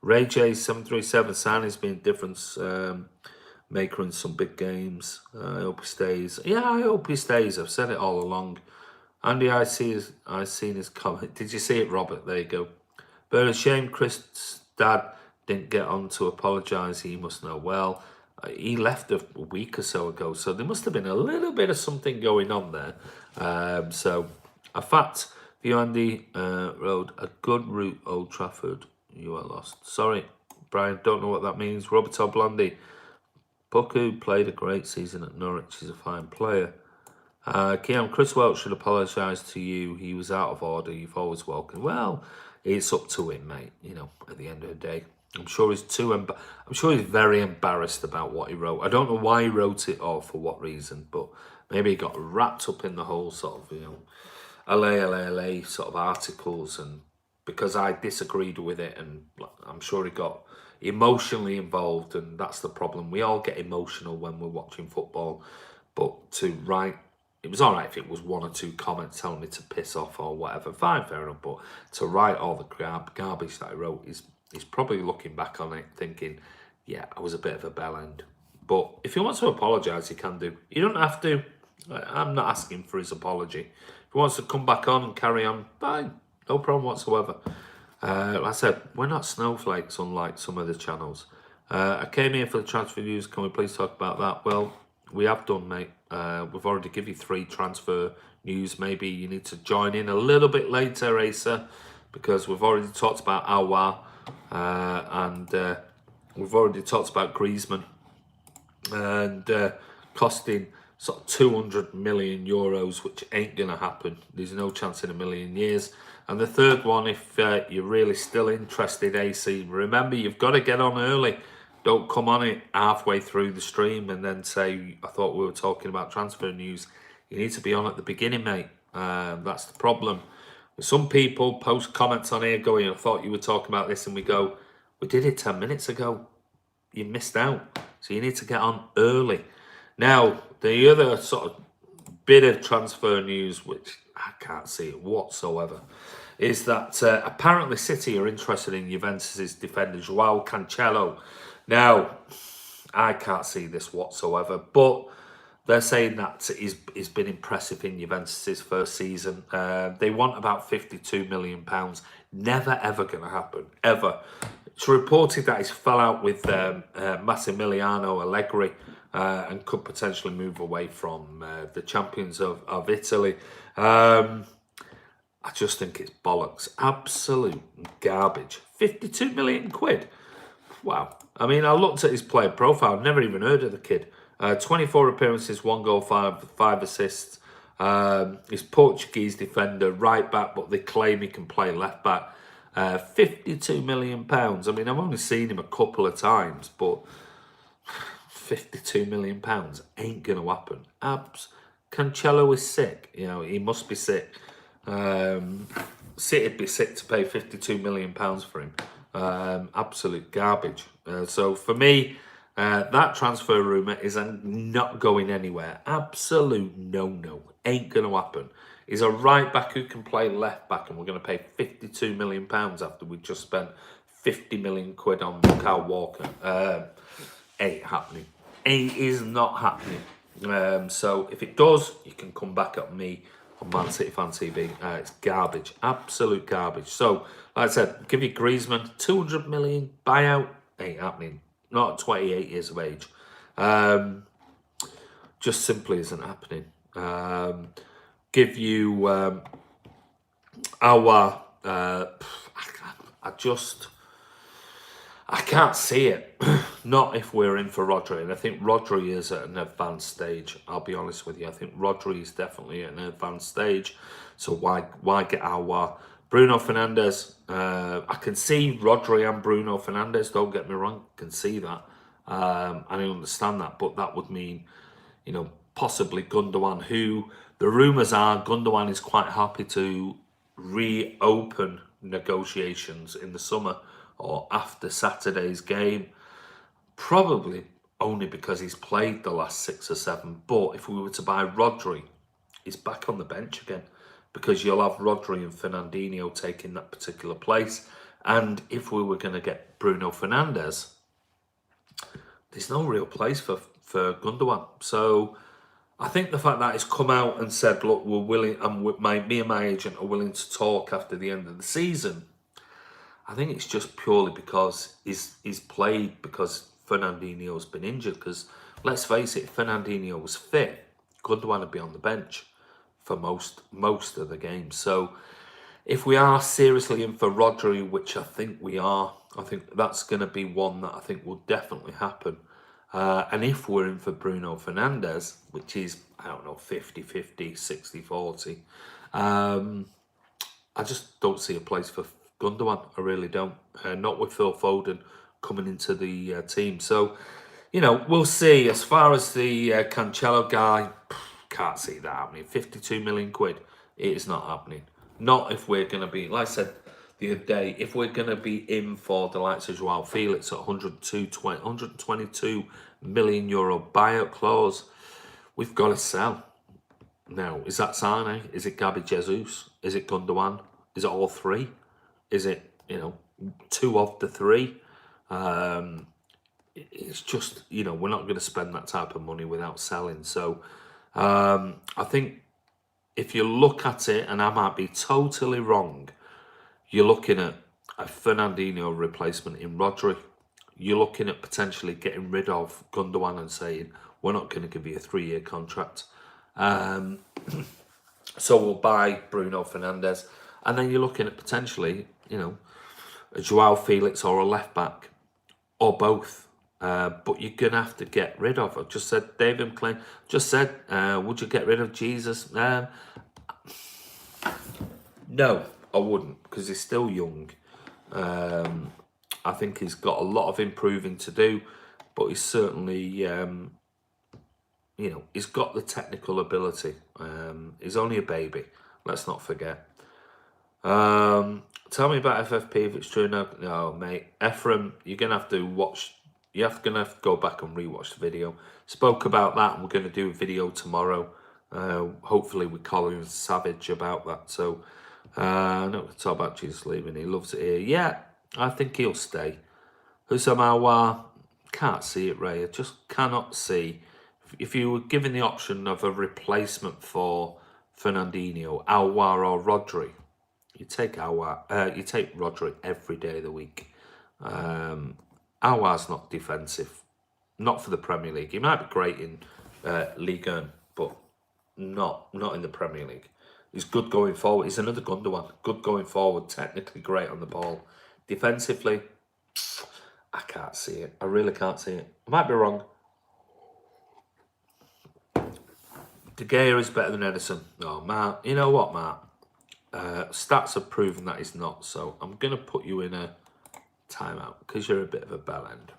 Ray J 737, Sani's been a difference maker in some big games. I hope he stays. Yeah, I hope he stays. I've said it all along. Andy, I seen his comment. Did you see it, Robert? There you go. But a shame Chris' dad didn't get on to apologise. He must know well. He left a week or so ago, so there must have been a little bit of something going on there. So, a fact, view Andy Road, a good route, Old Trafford. You are lost. Sorry, Brian, don't know what that means. Roberto Blondie, Puku played a great season at Norwich. He's a fine player. Keon, Chris Welch should apologise to you. He was out of order. You've always welcomed. Well, it's up to him, mate. You know, at the end of the day, I'm sure he's very embarrassed about what he wrote. I don't know why he wrote it or for what reason, but maybe he got wrapped up in the whole sort of, LA sort of articles, and because I disagreed with it, and I'm sure he got emotionally involved, and that's the problem. We all get emotional when we're watching football, but to write, it was all right if it was one or two comments telling me to piss off or whatever, fine, fair enough, but to write all the garbage that I wrote, he's probably looking back on it thinking, yeah, I was a bit of a bellend. But if he wants to apologise, he can do. You don't have to. I'm not asking for his apology. If he wants to come back on and carry on, fine, no problem whatsoever. Like I said, we're not snowflakes unlike some of the channels. I came here for the transfer news. Can we please talk about that? Well, we have done, mate. We've already given you 3 transfer news. Maybe you need to join in a little bit later, Asa, because we've already talked about Aouar, and we've already talked about Griezmann, and costing sort of 200 million euros, which ain't going to happen. There's no chance in a million years. And the third one, if you're really still interested, AC, remember, you've got to get on early. Don't come on it halfway through the stream and then say, I thought we were talking about transfer news. You need to be on at the beginning, mate. That's the problem. Some people post comments on here going, I thought you were talking about this, and we go, we did it 10 minutes ago. You missed out. So you need to get on early. Now, the other sort of bit of transfer news, which I can't see it whatsoever, is that apparently City are interested in Juventus' defender Joao Cancelo. Now, I can't see this whatsoever, but they're saying that he's been impressive in Juventus' first season. They want about £52 million. Never, ever going to happen, ever. It's reported that he's fell out with Massimiliano Allegri and could potentially move away from the champions of Italy. I just think it's bollocks. Absolute garbage. 52 million quid. Wow. I mean, I looked at his player profile. Never even heard of the kid. 24 appearances, 1 goal, 5 assists. He's Portuguese defender, right back, but they claim he can play left back. £52 million. I mean, I've only seen him a couple of times, but £52 million ain't going to happen. Cancelo is sick. You know, he must be sick. City'd be sick to pay £52 million for him. Absolute garbage. So for me, That transfer rumour is not going anywhere. Absolute no-no. Ain't going to happen. He's a right back who can play left back, and we're going to pay £52 million after we just spent 50 million quid on Kyle Walker. Ain't happening. It is not happening. So if it does, you can come back at me on Man City Fan TV. It's garbage. Absolute garbage. So, like I said, give you Griezmann, 200 million buyout. Ain't happening. Not at 28 years of age. Just simply isn't happening. Give you Aouar. I can't see it. Not if we're in for Rodri. And I think Rodri is at an advanced stage. I'll be honest with you. I think Rodri is definitely at an advanced stage. So why get Aouar? Bruno Fernandes. I can see Rodri and Bruno Fernandes. Don't get me wrong. I can see that. And I understand that. But that would mean, possibly Gundogan, who the rumours are Gundogan is quite happy to reopen negotiations in the summer or after Saturday's game, probably only because he's played the last 6 or 7. But if we were to buy Rodri, he's back on the bench again, because you'll have Rodri and Fernandinho taking that particular place. And if we were going to get Bruno Fernandes, there's no real place for Gundogan. So I think the fact that he's come out and said, look, we're willing, and me and my agent are willing to talk after the end of the season, I think it's just purely because he's played because Fernandinho's been injured. Because let's face it, if Fernandinho was fit, Gundogan would be on the bench for most of the games. So if we are seriously in for Rodri, which I think we are, I think that's going to be one that I think will definitely happen. And if we're in for Bruno Fernandes, which is, 50-50, 60-40, I just don't see a place for Gundogan. I really don't. Not with Phil Foden coming into the team. So, we'll see. As far as the Cancelo guy, can't see that happening. 52 million quid, it is not happening. Not if we're going to be, like I said the other day, if we're going to be in for the likes of Joao Felix at 122 million euro buyout clause, we've got to sell. Now, is that Sane? Is it Gabi Jesus? Is it Gundogan? Is it all three? Is it, 2 of the 3? It's just, we're not going to spend that type of money without selling. So I think if you look at it, and I might be totally wrong, you're looking at a Fernandinho replacement in Rodri. You're looking at potentially getting rid of Gundogan and saying, we're not going to give you a 3-year contract. So we'll buy Bruno Fernandes. And then you're looking at potentially, a Joao Felix or a left back, or both. But you're going to have to get rid of. I just said, David McLean just said, would you get rid of Jesus? No, I wouldn't, because he's still young. I think he's got a lot of improving to do, but he's certainly, he's got the technical ability. He's only a baby, let's not forget. Tell me about FFP if it's true. No, mate. Ephraim, you're going to have to watch. You're going to have to go back and rewatch the video. Spoke about that, and we're going to do a video tomorrow. Hopefully with Colin Savage about that. So, no, talk about Jesus leaving. He loves it here. Yeah, I think he'll stay. Husam Aouar, can't see it, Ray. I just cannot see. If you were given the option of a replacement for Fernandinho, Aouar or Rodri, you take Aouar. You take Rodri every day of the week. Aouar's not defensive, not for the Premier League. He might be great in Ligue 1, but not in the Premier League. He's good going forward. He's another Gundogan. Good going forward, technically great on the ball. Defensively, I can't see it. I really can't see it. I might be wrong. De Gea is better than Edison. No, Matt. You know what, Matt? Stats have proven that he's not. So I'm going to put you in a timeout because you're a bit of a bell end.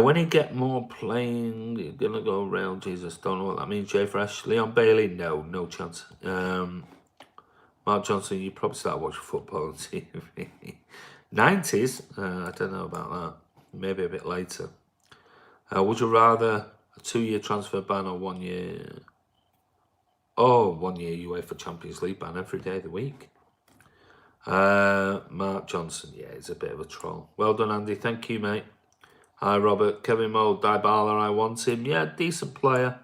When you get more playing, you're going to go around. Jesus, don't know what that means. Jay Fresh. Leon Bailey, no chance. Mark Johnson, you probably started watching football on TV. 90s? I don't know about maybe a bit later. Would you rather a 2-year transfer ban or 1 year? Oh, 1 year UEFA Champions League ban every day of the week. Mark Johnson, yeah, he's a bit of a troll. Well done, Andy. Thank you, mate. Hi, Robert. Kevin Mould, Dybala, I want him. Yeah, decent player.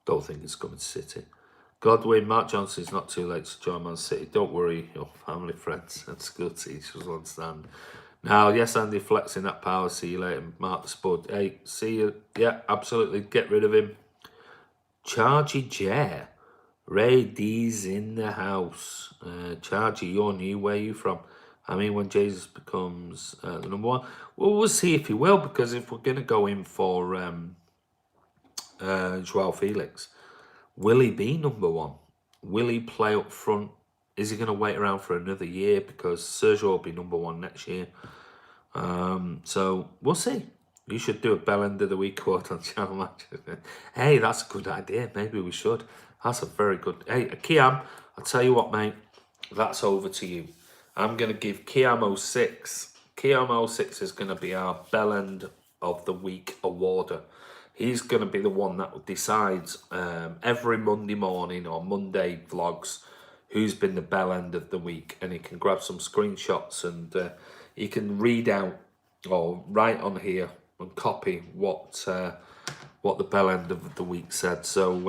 Don't think he's coming to City. Godwin, Mark Johnson's not too late to join Man City. Don't worry, your family, friends, and school teachers will understand. Now, yes, Andy, flexing that power. See you later, Mark the Spud. Hey, see you. Yeah, absolutely. Get rid of him. Chargy J. Ray D's in the house. Chargy, you're new. Where are you from? I mean, when Jesus becomes the number one, well, we'll see if he will, because if we're going to go in for Joao Felix, will he be number one? Will he play up front? Is he going to wait around for another year? Because Sergio will be number one next year. So we'll see. You should do a bell end of the week quote on Channel Match. Hey, that's a good idea. Maybe we should. That's a very good. Hey, Kiam, I'll tell you what, mate. That's over to you. I'm going to give Kiam 06. Kiam 06 is going to be our bell end of the week awarder. He's going to be the one that decides every Monday morning or Monday vlogs who's been the bell end of the week. And he can grab some screenshots and he can read out or write on here and copy what the bell end of the week said. So,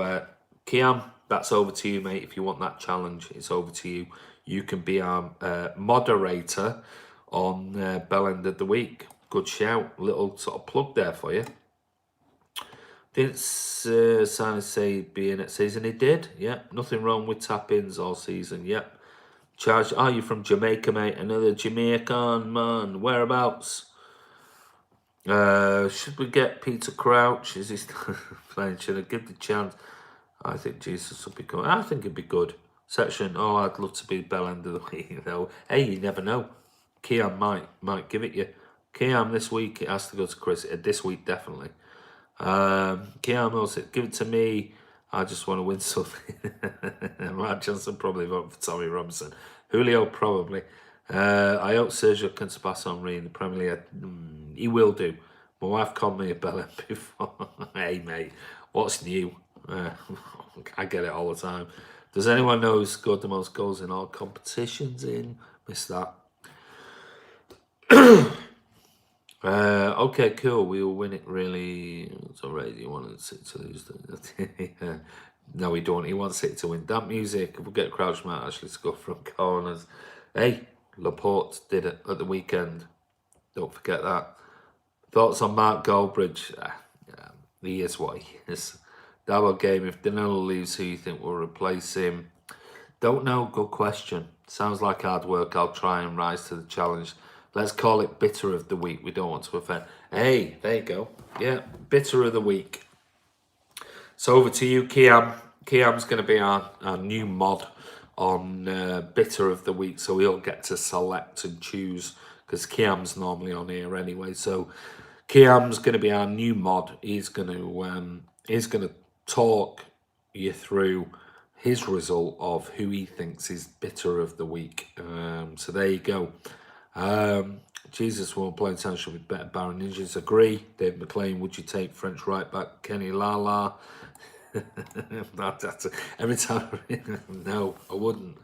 Kiam, that's over to you, mate. If you want that challenge, it's over to you. You can be our moderator on bell end of the week. Good shout. Little sort of plug there for you. Didn't Simon say be in it season? He did. Yep. Nothing wrong with tap-ins all season. Yep. Charge. Are you from Jamaica, mate? Another Jamaican man. Whereabouts? Should we get Peter Crouch? Is he still playing? Should I give the chance? I think Jesus will be good. I think it'd be good. Section. Oh, I'd love to be bell end of the week though. Hey, you never know. Kiam might give it you. Kiam this week it has to go to Chris. This week definitely. Kiam also give it to me. I just want to win something. Matt Johnson probably vote for Tommy Robinson. Julio probably. I hope Sergio can surpass Henry in the Premier League. He will do. My wife called me a bellend before. Hey mate, what's new? I get it all the time. Does anyone know who scored the most goals in all competitions in? Missed that. Okay, cool. We will win it really. It's alright. You want City to lose? No, we don't. He wants City to win. Damp music. If we get Crouch might actually score from corners. Hey, Laporte did it at the weekend. Don't forget that. Thoughts on Mark Goldbridge? He is what he is. Double game. If Danilo leaves, who you think will replace him? Don't know. Good question. Sounds like hard work. I'll try and rise to the challenge. Let's call it bitter of the week. We don't want to offend. Hey, there you go. Yeah, bitter of the week. So over to you, Kiam. Kiam's going to be our new mod on bitter of the week. So we'll get to select and choose because Kiam's normally on here anyway. So Kiam's going to be our new mod. He's going to talk you through his result of who he thinks is bitter of the week. So there you go. Jesus won't play attention with better Baron Ninjas. Agree. Dave McLean, would you take French right back Kenny Lala? Every time. No, I wouldn't.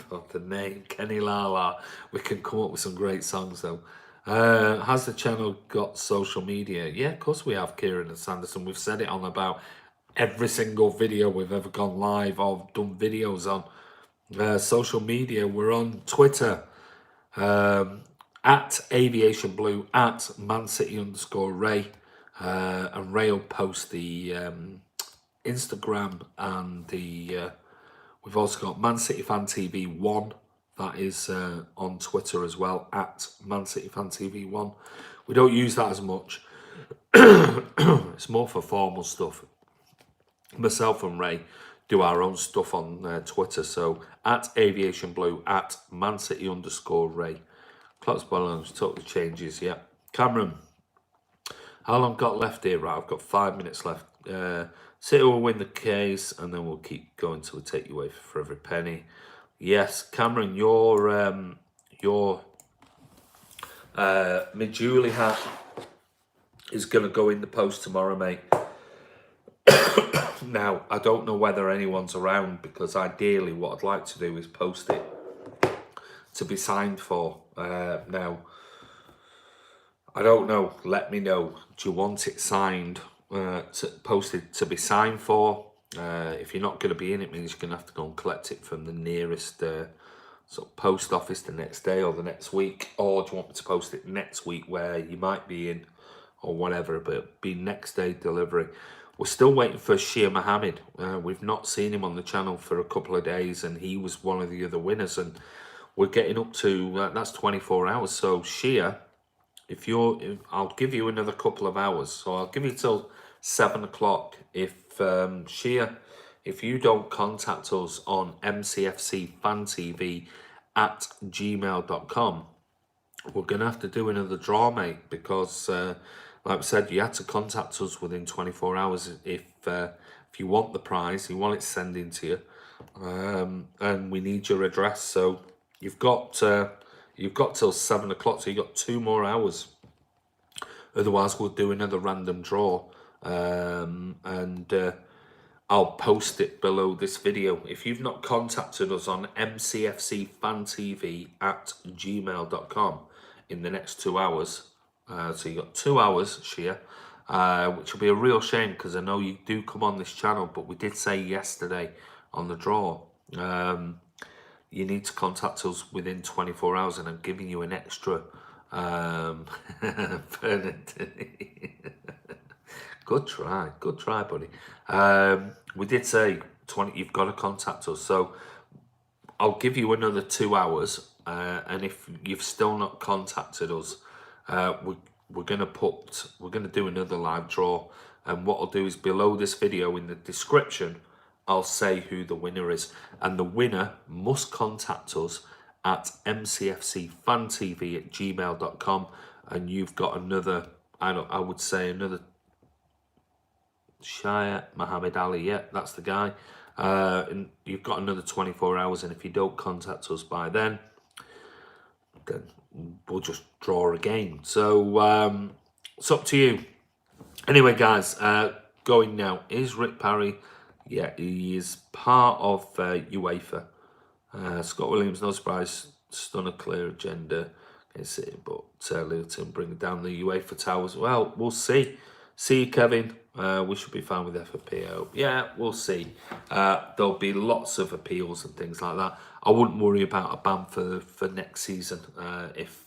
But the name Kenny Lala. We can come up with some great songs though. Has the channel got social media? Yeah, of course we have, Kieran and Sanderson. We've said it on about every single video we've ever gone live or done videos on. Social media, we're on Twitter. At Aviation Blue, at ManCity_Ray, and Ray will post the Instagram and the we've also got Man City Fan TV 1, that is on Twitter as well, at Man City Fan TV 1. We don't use that as much. It's more for formal stuff. Myself and Ray do our own stuff on Twitter, so at Aviation Blue, at ManCity_Ray. Clock's balance, totally changes, yeah. Cameron, how long got left here? Right, I've got 5 minutes left. City will win the case, and then we'll keep going till we take you away for every penny. Yes, Cameron, your My Julie hat is going to go in the post tomorrow, mate. Now, I don't know whether anyone's around, because ideally what I'd like to do is post it to be signed for. Now, I don't know. Let me know. Do you want it signed, posted to be signed for? If you're not going to be in, it means you're going to have to go and collect it from the nearest sort of post office the next day or the next week. Or do you want me to post it next week where you might be in or whatever, but it'll be next day delivery. We're still waiting for Shia Mohammed. We've not seen him on the channel for a couple of days, and he was one of the other winners, and we're getting up to, that's 24 hours. So Shia, I'll give you another couple of hours. So I'll give you till 7 o'clock. If Shia, if you don't contact us on mcfcfantv@gmail.com, we're going to have to do another draw, mate, because like I said, you had to contact us within 24 hours if you want the prize, you want it sent in to you, and we need your address. So you've got till 7 o'clock, so you've got 2 more hours. Otherwise, we'll do another random draw, and I'll post it below this video. If you've not contacted us on mcfcfantv@gmail.com in the next 2 hours, so you got 2 hours, Shia, which will be a real shame, because I know you do come on this channel, but we did say yesterday on the draw, you need to contact us within 24 hours, and I'm giving you an extra Good try, buddy. We did say 20. You've got to contact us, so I'll give you another 2 hours. And if you've still not contacted us, we're gonna do another live draw. And what I'll do is, below this video in the description, I'll say who the winner is, and the winner must contact us at mcfcfantv@gmail.com. And you've got another, I would say another Shia Mohammed Ali, yeah, that's the guy. And you've got another 24 hours, and if you don't contact us by then we'll just draw again. So it's up to you. Anyway, guys, going now is Rick Parry. Yeah, he is part of UEFA. Scott Williams, no surprise, stunner clear agenda against it, but Luton bring down the UEFA towers. Well, we'll see. See you, Kevin. We should be fine with FAPO. Yeah, we'll see. There'll be lots of appeals and things like that. I wouldn't worry about a ban for next season,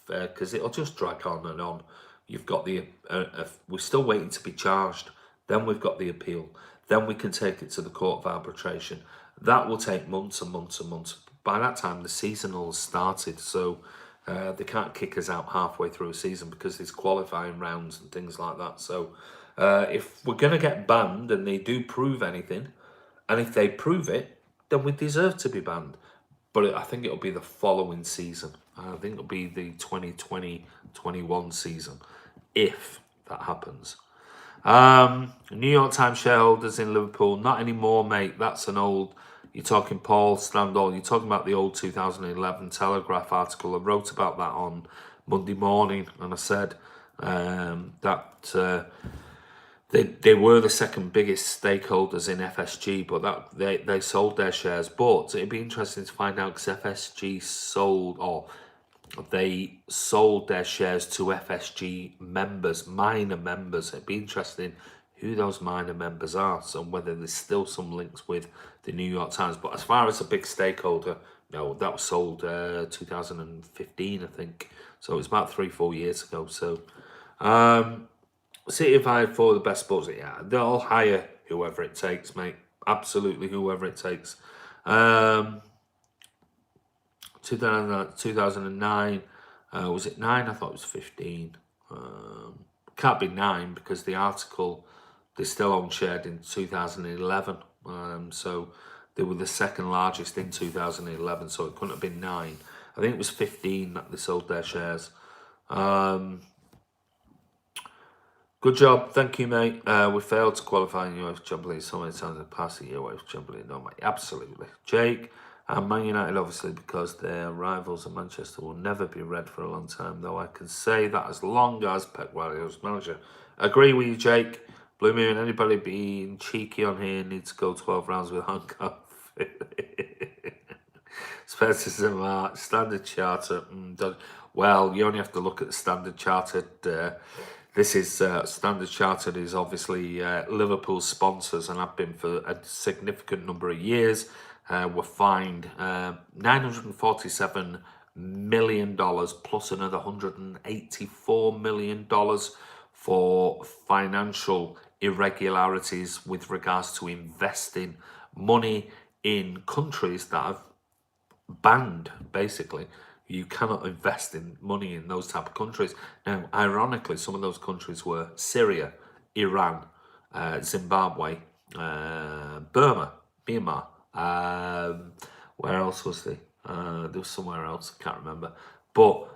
because it'll just drag on and on. You've got we're still waiting to be charged. Then we've got the appeal. Then we can take it to the Court of Arbitration. That will take months and months and months. By that time, the season will have started, so they can't kick us out halfway through a season, because there's qualifying rounds and things like that. So if we're going to get banned and they do prove anything, and if they prove it, then we deserve to be banned. But I think it'll be the following season. I think it'll be the 2020-21 season, if that happens. New York Times shareholders in Liverpool, not anymore, mate. That's an old... You're talking Paul Standall. You're talking about the old 2011 Telegraph article. I wrote about that on Monday morning, and I said that they were the second biggest stakeholders in FSG, but they sold their shares. But it'd be interesting to find out, because FSG they sold their shares to FSG members, minor members. It'd be interesting who those minor members are, so whether there's still some links with the New York Times. But as far as a big stakeholder, no, that was sold 2015, I think. So it was about 3-4 years ago. So City have hired for the best sports. Yeah, they'll hire whoever it takes, mate. Absolutely whoever it takes. 2009, was it 9? I thought it was 15. Can't be 9, because the article, they still own shared in 2011. So they were the second largest in 2011, so it couldn't have been 9. I think it was 15 that they sold their shares. Good job, thank you, mate. We failed to qualify in UEFA Champions League so many times in the past. The UEFA Champions League, no, mate, absolutely. Jake, And Man United, obviously, because their rivals at Manchester will never be red for a long time, though I can say that as long as Pep Guardiola's manager. Agree with you, Jake. Blue Moon, anybody being cheeky on here needs to go 12 rounds with handcuff. Spencer's a March, Standard Chartered. Well, you only have to look at the Standard Chartered. This is Standard Chartered is obviously Liverpool's sponsors and have been for a significant number of years. Were fined $947 million plus another $184 million for financial irregularities with regards to investing money in countries that have banned, basically. You cannot invest in money in those type of countries. Now, ironically, some of those countries were Syria, Iran, Zimbabwe, Burma, Myanmar. Where else was there? There was somewhere else, I can't remember. But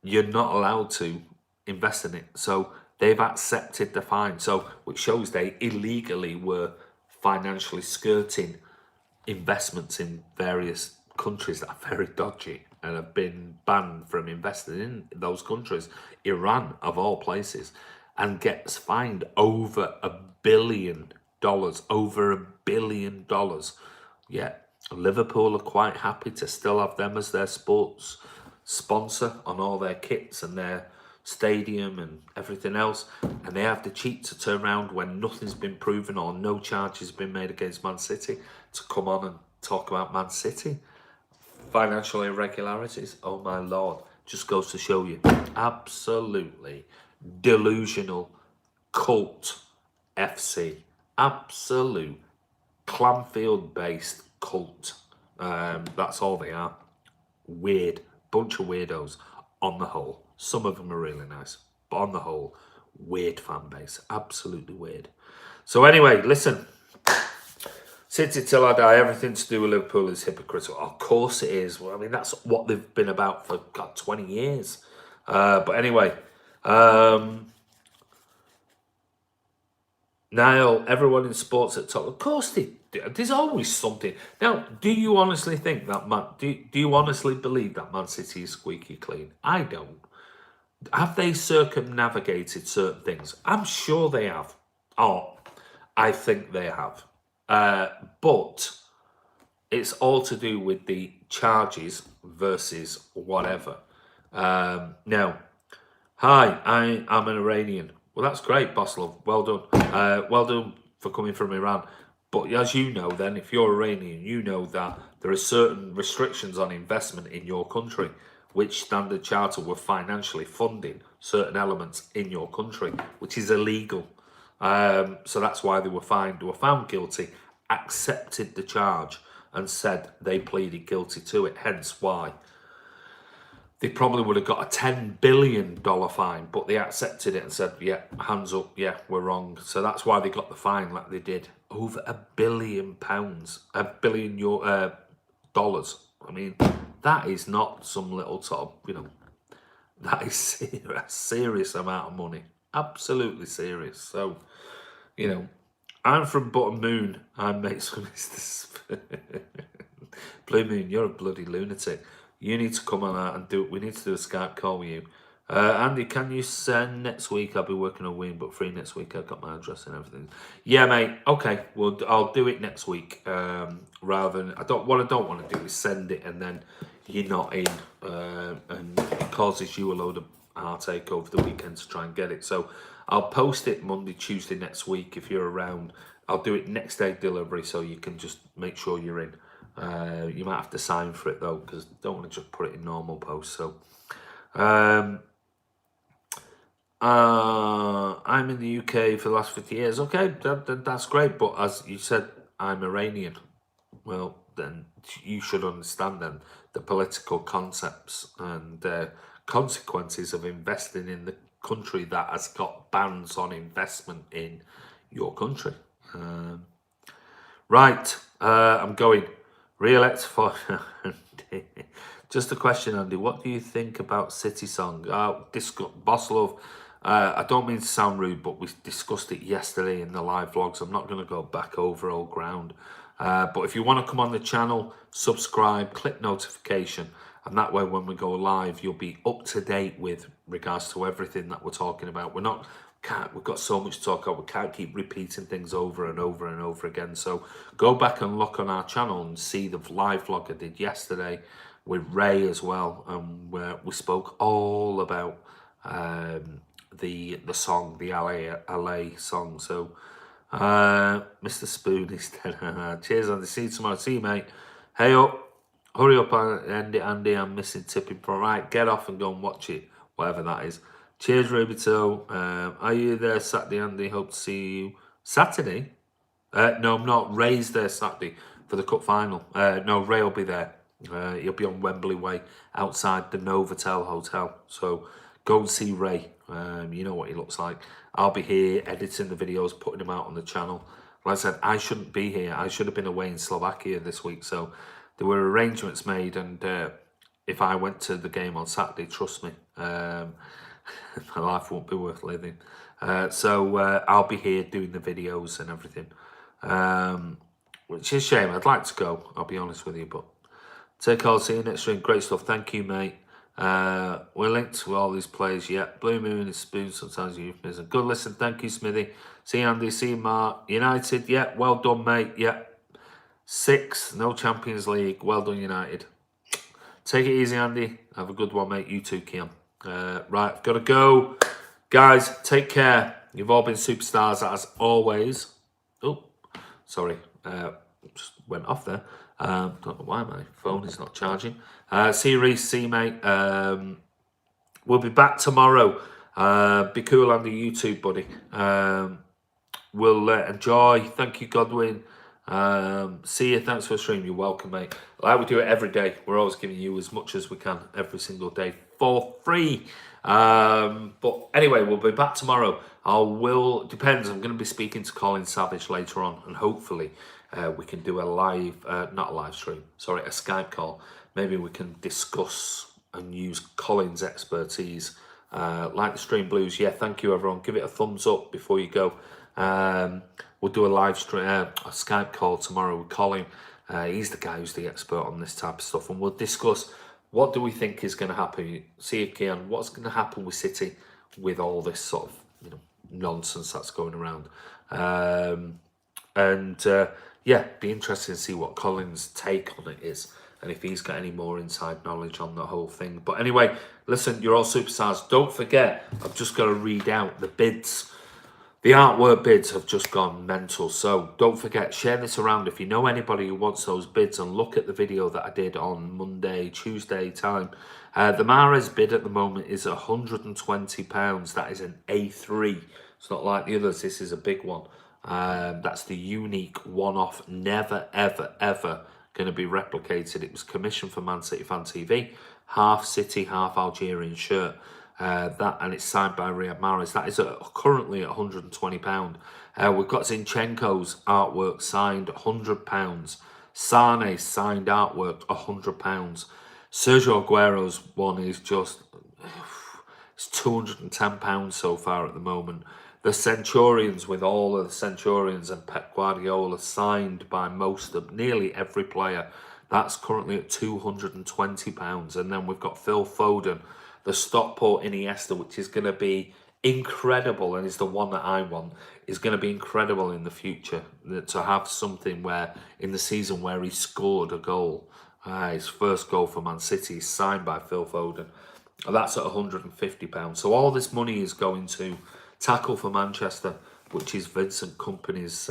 you're not allowed to invest in it. So they've accepted the fine. So which shows they illegally were financially skirting investments in various countries that are very dodgy and have been banned from investing in those countries. Iran, of all places, and gets fined over $1 billion. Over $1 billion. Yeah, Liverpool are quite happy to still have them as their sports sponsor on all their kits and their stadium and everything else, and they have the cheek to turn around when nothing's been proven or no charges been made against Man City to come on and talk about Man City financial irregularities. Oh my lord, just goes to show you, absolutely delusional cult FC, absolute Clanfield based cult. That's all they are. Weird bunch of weirdos on the whole. Some of them are really nice, but on the whole, weird fan base. Absolutely weird. So anyway, listen. City till I die, everything to do with Liverpool is hypocritical. Of course it is. Well, I mean, that's what they've been about for, God, 20 years. But anyway, Niall, everyone in sports at top. Of course they do. There's always something. Now, do you honestly think that do you honestly believe that Man City is squeaky clean? I don't. Have they circumnavigated certain things? I'm sure they have. Oh, I think they have. But it's all to do with the charges versus whatever. Now, hi, I'm an Iranian. Well, that's great, Boslov. Well done. Well done for coming from Iran. But as you know, then, if you're Iranian, you know that there are certain restrictions on investment in your country, which Standard Chartered were financially funding certain elements in your country, which is illegal. So that's why they were fined. They were found guilty, accepted the charge, and said they pleaded guilty to it. Hence why they probably would have got a $10 billion fine, but they accepted it and said, yeah, hands up, yeah, we're wrong. So that's why they got the fine like they did. Over £1 billion, $1 billion dollars. I mean, that is not some little sort of, that is a serious amount of money. Absolutely serious. So, I'm from Bottom Moon. I'm mates with Mr. Blue Moon, you're a bloody lunatic. You need to come on out and do it. We need to do a Skype call with you. Andy, can you send next week? I'll be working on Wing, but free next week. I've got my address and everything. Yeah, mate. Okay, well, I'll do it next week. Rather than what I don't want to do is send it and then you're not in, and it causes you a load of heartache over the weekend to try and get it. So I'll post it Monday, Tuesday next week if you're around. I'll do it next day delivery so you can just make sure you're in. You might have to sign for it though, because I don't want to just put it in normal post. So I'm in the UK for the last 50 years. Okay, that's great. But as you said, I'm Iranian. Well, then you should understand then the political concepts and consequences of investing in the country that has got bans on investment in your country. Right, I'm going. Re-elect for... Just a question, Andy. What do you think about City Song? Boss Love, I don't mean to sound rude, but we discussed it yesterday in the live vlogs. I'm not going to go back over old ground. But if you want to come on the channel, subscribe, click notification, and that way when we go live, you'll be up to date with regards to everything that we're talking about. We've got so much to talk about, we can't keep repeating things over and over and over again. So go back and look on our channel and see the live vlog I did yesterday with Ray as well, where we spoke all about the song, the LA song. So Mr. Spoon is dead. Cheers, Andy. See you tomorrow. See you, mate. Hey up. Hurry up, Andy. I'm missing tipping point. Right, get off and go and watch it, whatever that is. Cheers, Rubito. Are you there Saturday, Andy? Hope to see you. Saturday? No, I'm not. Ray's there Saturday for the cup final. No, Ray will be there. He'll be on Wembley Way outside the Novotel Hotel. So go and see Ray. You know what he looks like. I'll be here editing the videos, putting them out on the channel. Like I said, I shouldn't be here. I should have been away in Slovakia this week. So there were arrangements made, and if I went to the game on Saturday, trust me, my life won't be worth living. So I'll be here doing the videos and everything, which is a shame. I'd like to go, I'll be honest with you, but take care. See you next stream. Great stuff. Thank you, mate. We're linked to all these players. Yeah, Blue Moon is Spoon. Sometimes euphemism. Good listen. Thank you, Smithy. See you, Andy. See you, Mark. United. Yeah, well done, mate. Yeah. 6, no Champions League. Well done, United. Take it easy, Andy. Have a good one, mate. You too, Kian. Right, I've got to go. Guys, take care. You've all been superstars as always. Oh, sorry. Just went off there. Don't know why my phone is not charging. See you, Reece. See you, mate. We'll be back tomorrow. Be cool on the YouTube, buddy. We'll enjoy. Thank you, Godwin. See you. Thanks for the stream. You're welcome, mate. Like we do it every day. We're always giving you as much as we can every single day for free. But anyway, we'll be back tomorrow. Depends. I'm going to be speaking to Colin Savage later on, and hopefully we can do a live, not a live stream, sorry, a Skype call. Maybe we can discuss and use Colin's expertise. Like the stream blues. Yeah, thank you, everyone. Give it a thumbs up before you go. We'll do a live stream, a Skype call tomorrow with Colin. He's the guy who's the expert on this type of stuff, and we'll discuss what do we think is going to happen. See if Kian, what's going to happen with City with all this sort of nonsense that's going around, yeah, be interested to see what Colin's take on it is, and if he's got any more inside knowledge on the whole thing. But anyway, listen, you're all superstars. Don't forget, I've just got to read out the bids. The artwork bids have just gone mental, so don't forget, share this around if you know anybody who wants those bids, and look at the video that I did on Monday, Tuesday time. The Mahrez bid at the moment is £120. That is an A3. It's not like the others. This is a big one. That's the unique one-off, never, ever, ever going to be replicated. It was commissioned for Man City Fan TV, half City, half Algerian shirt. And it's signed by Riyad Mahrez. That is currently at £120. We've got Zinchenko's artwork signed, £100. Sane's signed artwork, £100. Sergio Aguero's one is just, it's £210 so far at the moment. The Centurions, with all of the Centurions and Pep Guardiola signed by nearly every player, that's currently at £220. And then we've got Phil Foden, the Stockport Iniesta, which is going to be incredible, and is the one that I want, is going to be incredible in the future, to have something where, in the season where he scored a goal, his first goal for Man City, signed by Phil Foden. That's at £150. So all this money is going to Tackle for Manchester, which is Vincent Kompany's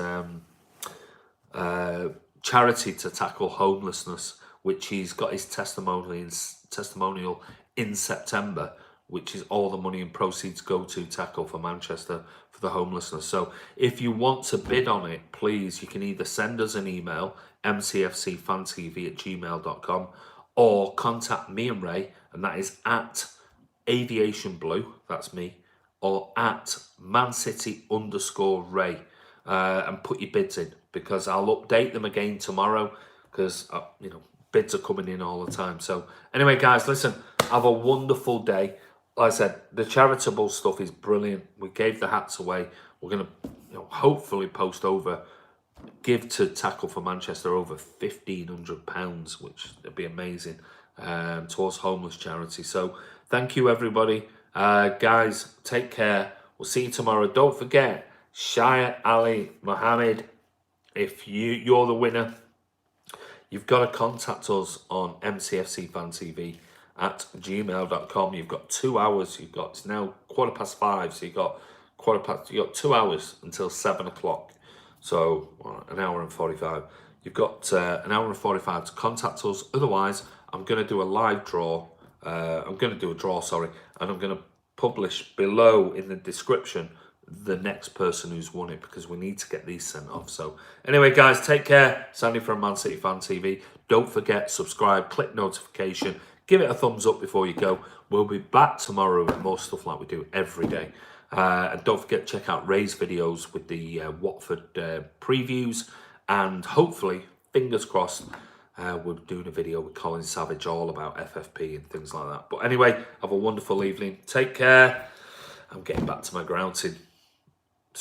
charity to tackle homelessness, which he's got his testimonial in September, which is all the money and proceeds go to Tackle for Manchester for the homelessness. So if you want to bid on it, please, you can either send us an email, mcfcfantv@gmail.com, or contact me and Ray, and that is at Aviation Blue, that's me, or at mancity_Ray, and put your bids in, because I'll update them again tomorrow, because bids are coming in all the time. So anyway, guys, listen, have a wonderful day. Like I said, the charitable stuff is brilliant. We gave the hats away. We're going to hopefully post over give to Tackle for Manchester over £1,500, which would be amazing, towards homeless charity. So thank you, everybody. Guys, take care. We'll see you tomorrow. Don't forget, Shia Ali Mohammed, if you're the winner, you've got to contact us on mcfcfantv@gmail.com. You've got 2 hours. It's now 5:15, so you've got 2 hours until 7 o'clock. So an hour and 45. You've got an hour and 45 to contact us. Otherwise, I'm going to do a live draw. I'm going to do a draw, sorry, and I'm going to publish below in the description the next person who's won it, because we need to get these sent off. So anyway, guys, take care. Sandy from Man City Fan TV. Don't forget, subscribe, click notification, give it a thumbs up before you go. We'll be back tomorrow with more stuff like we do every day. And don't forget to check out Ray's videos with the Watford previews, and hopefully, fingers crossed, we're doing a video with Colin Savage all about FFP and things like that. But anyway, have a wonderful evening. Take care. I'm getting back to my grounding.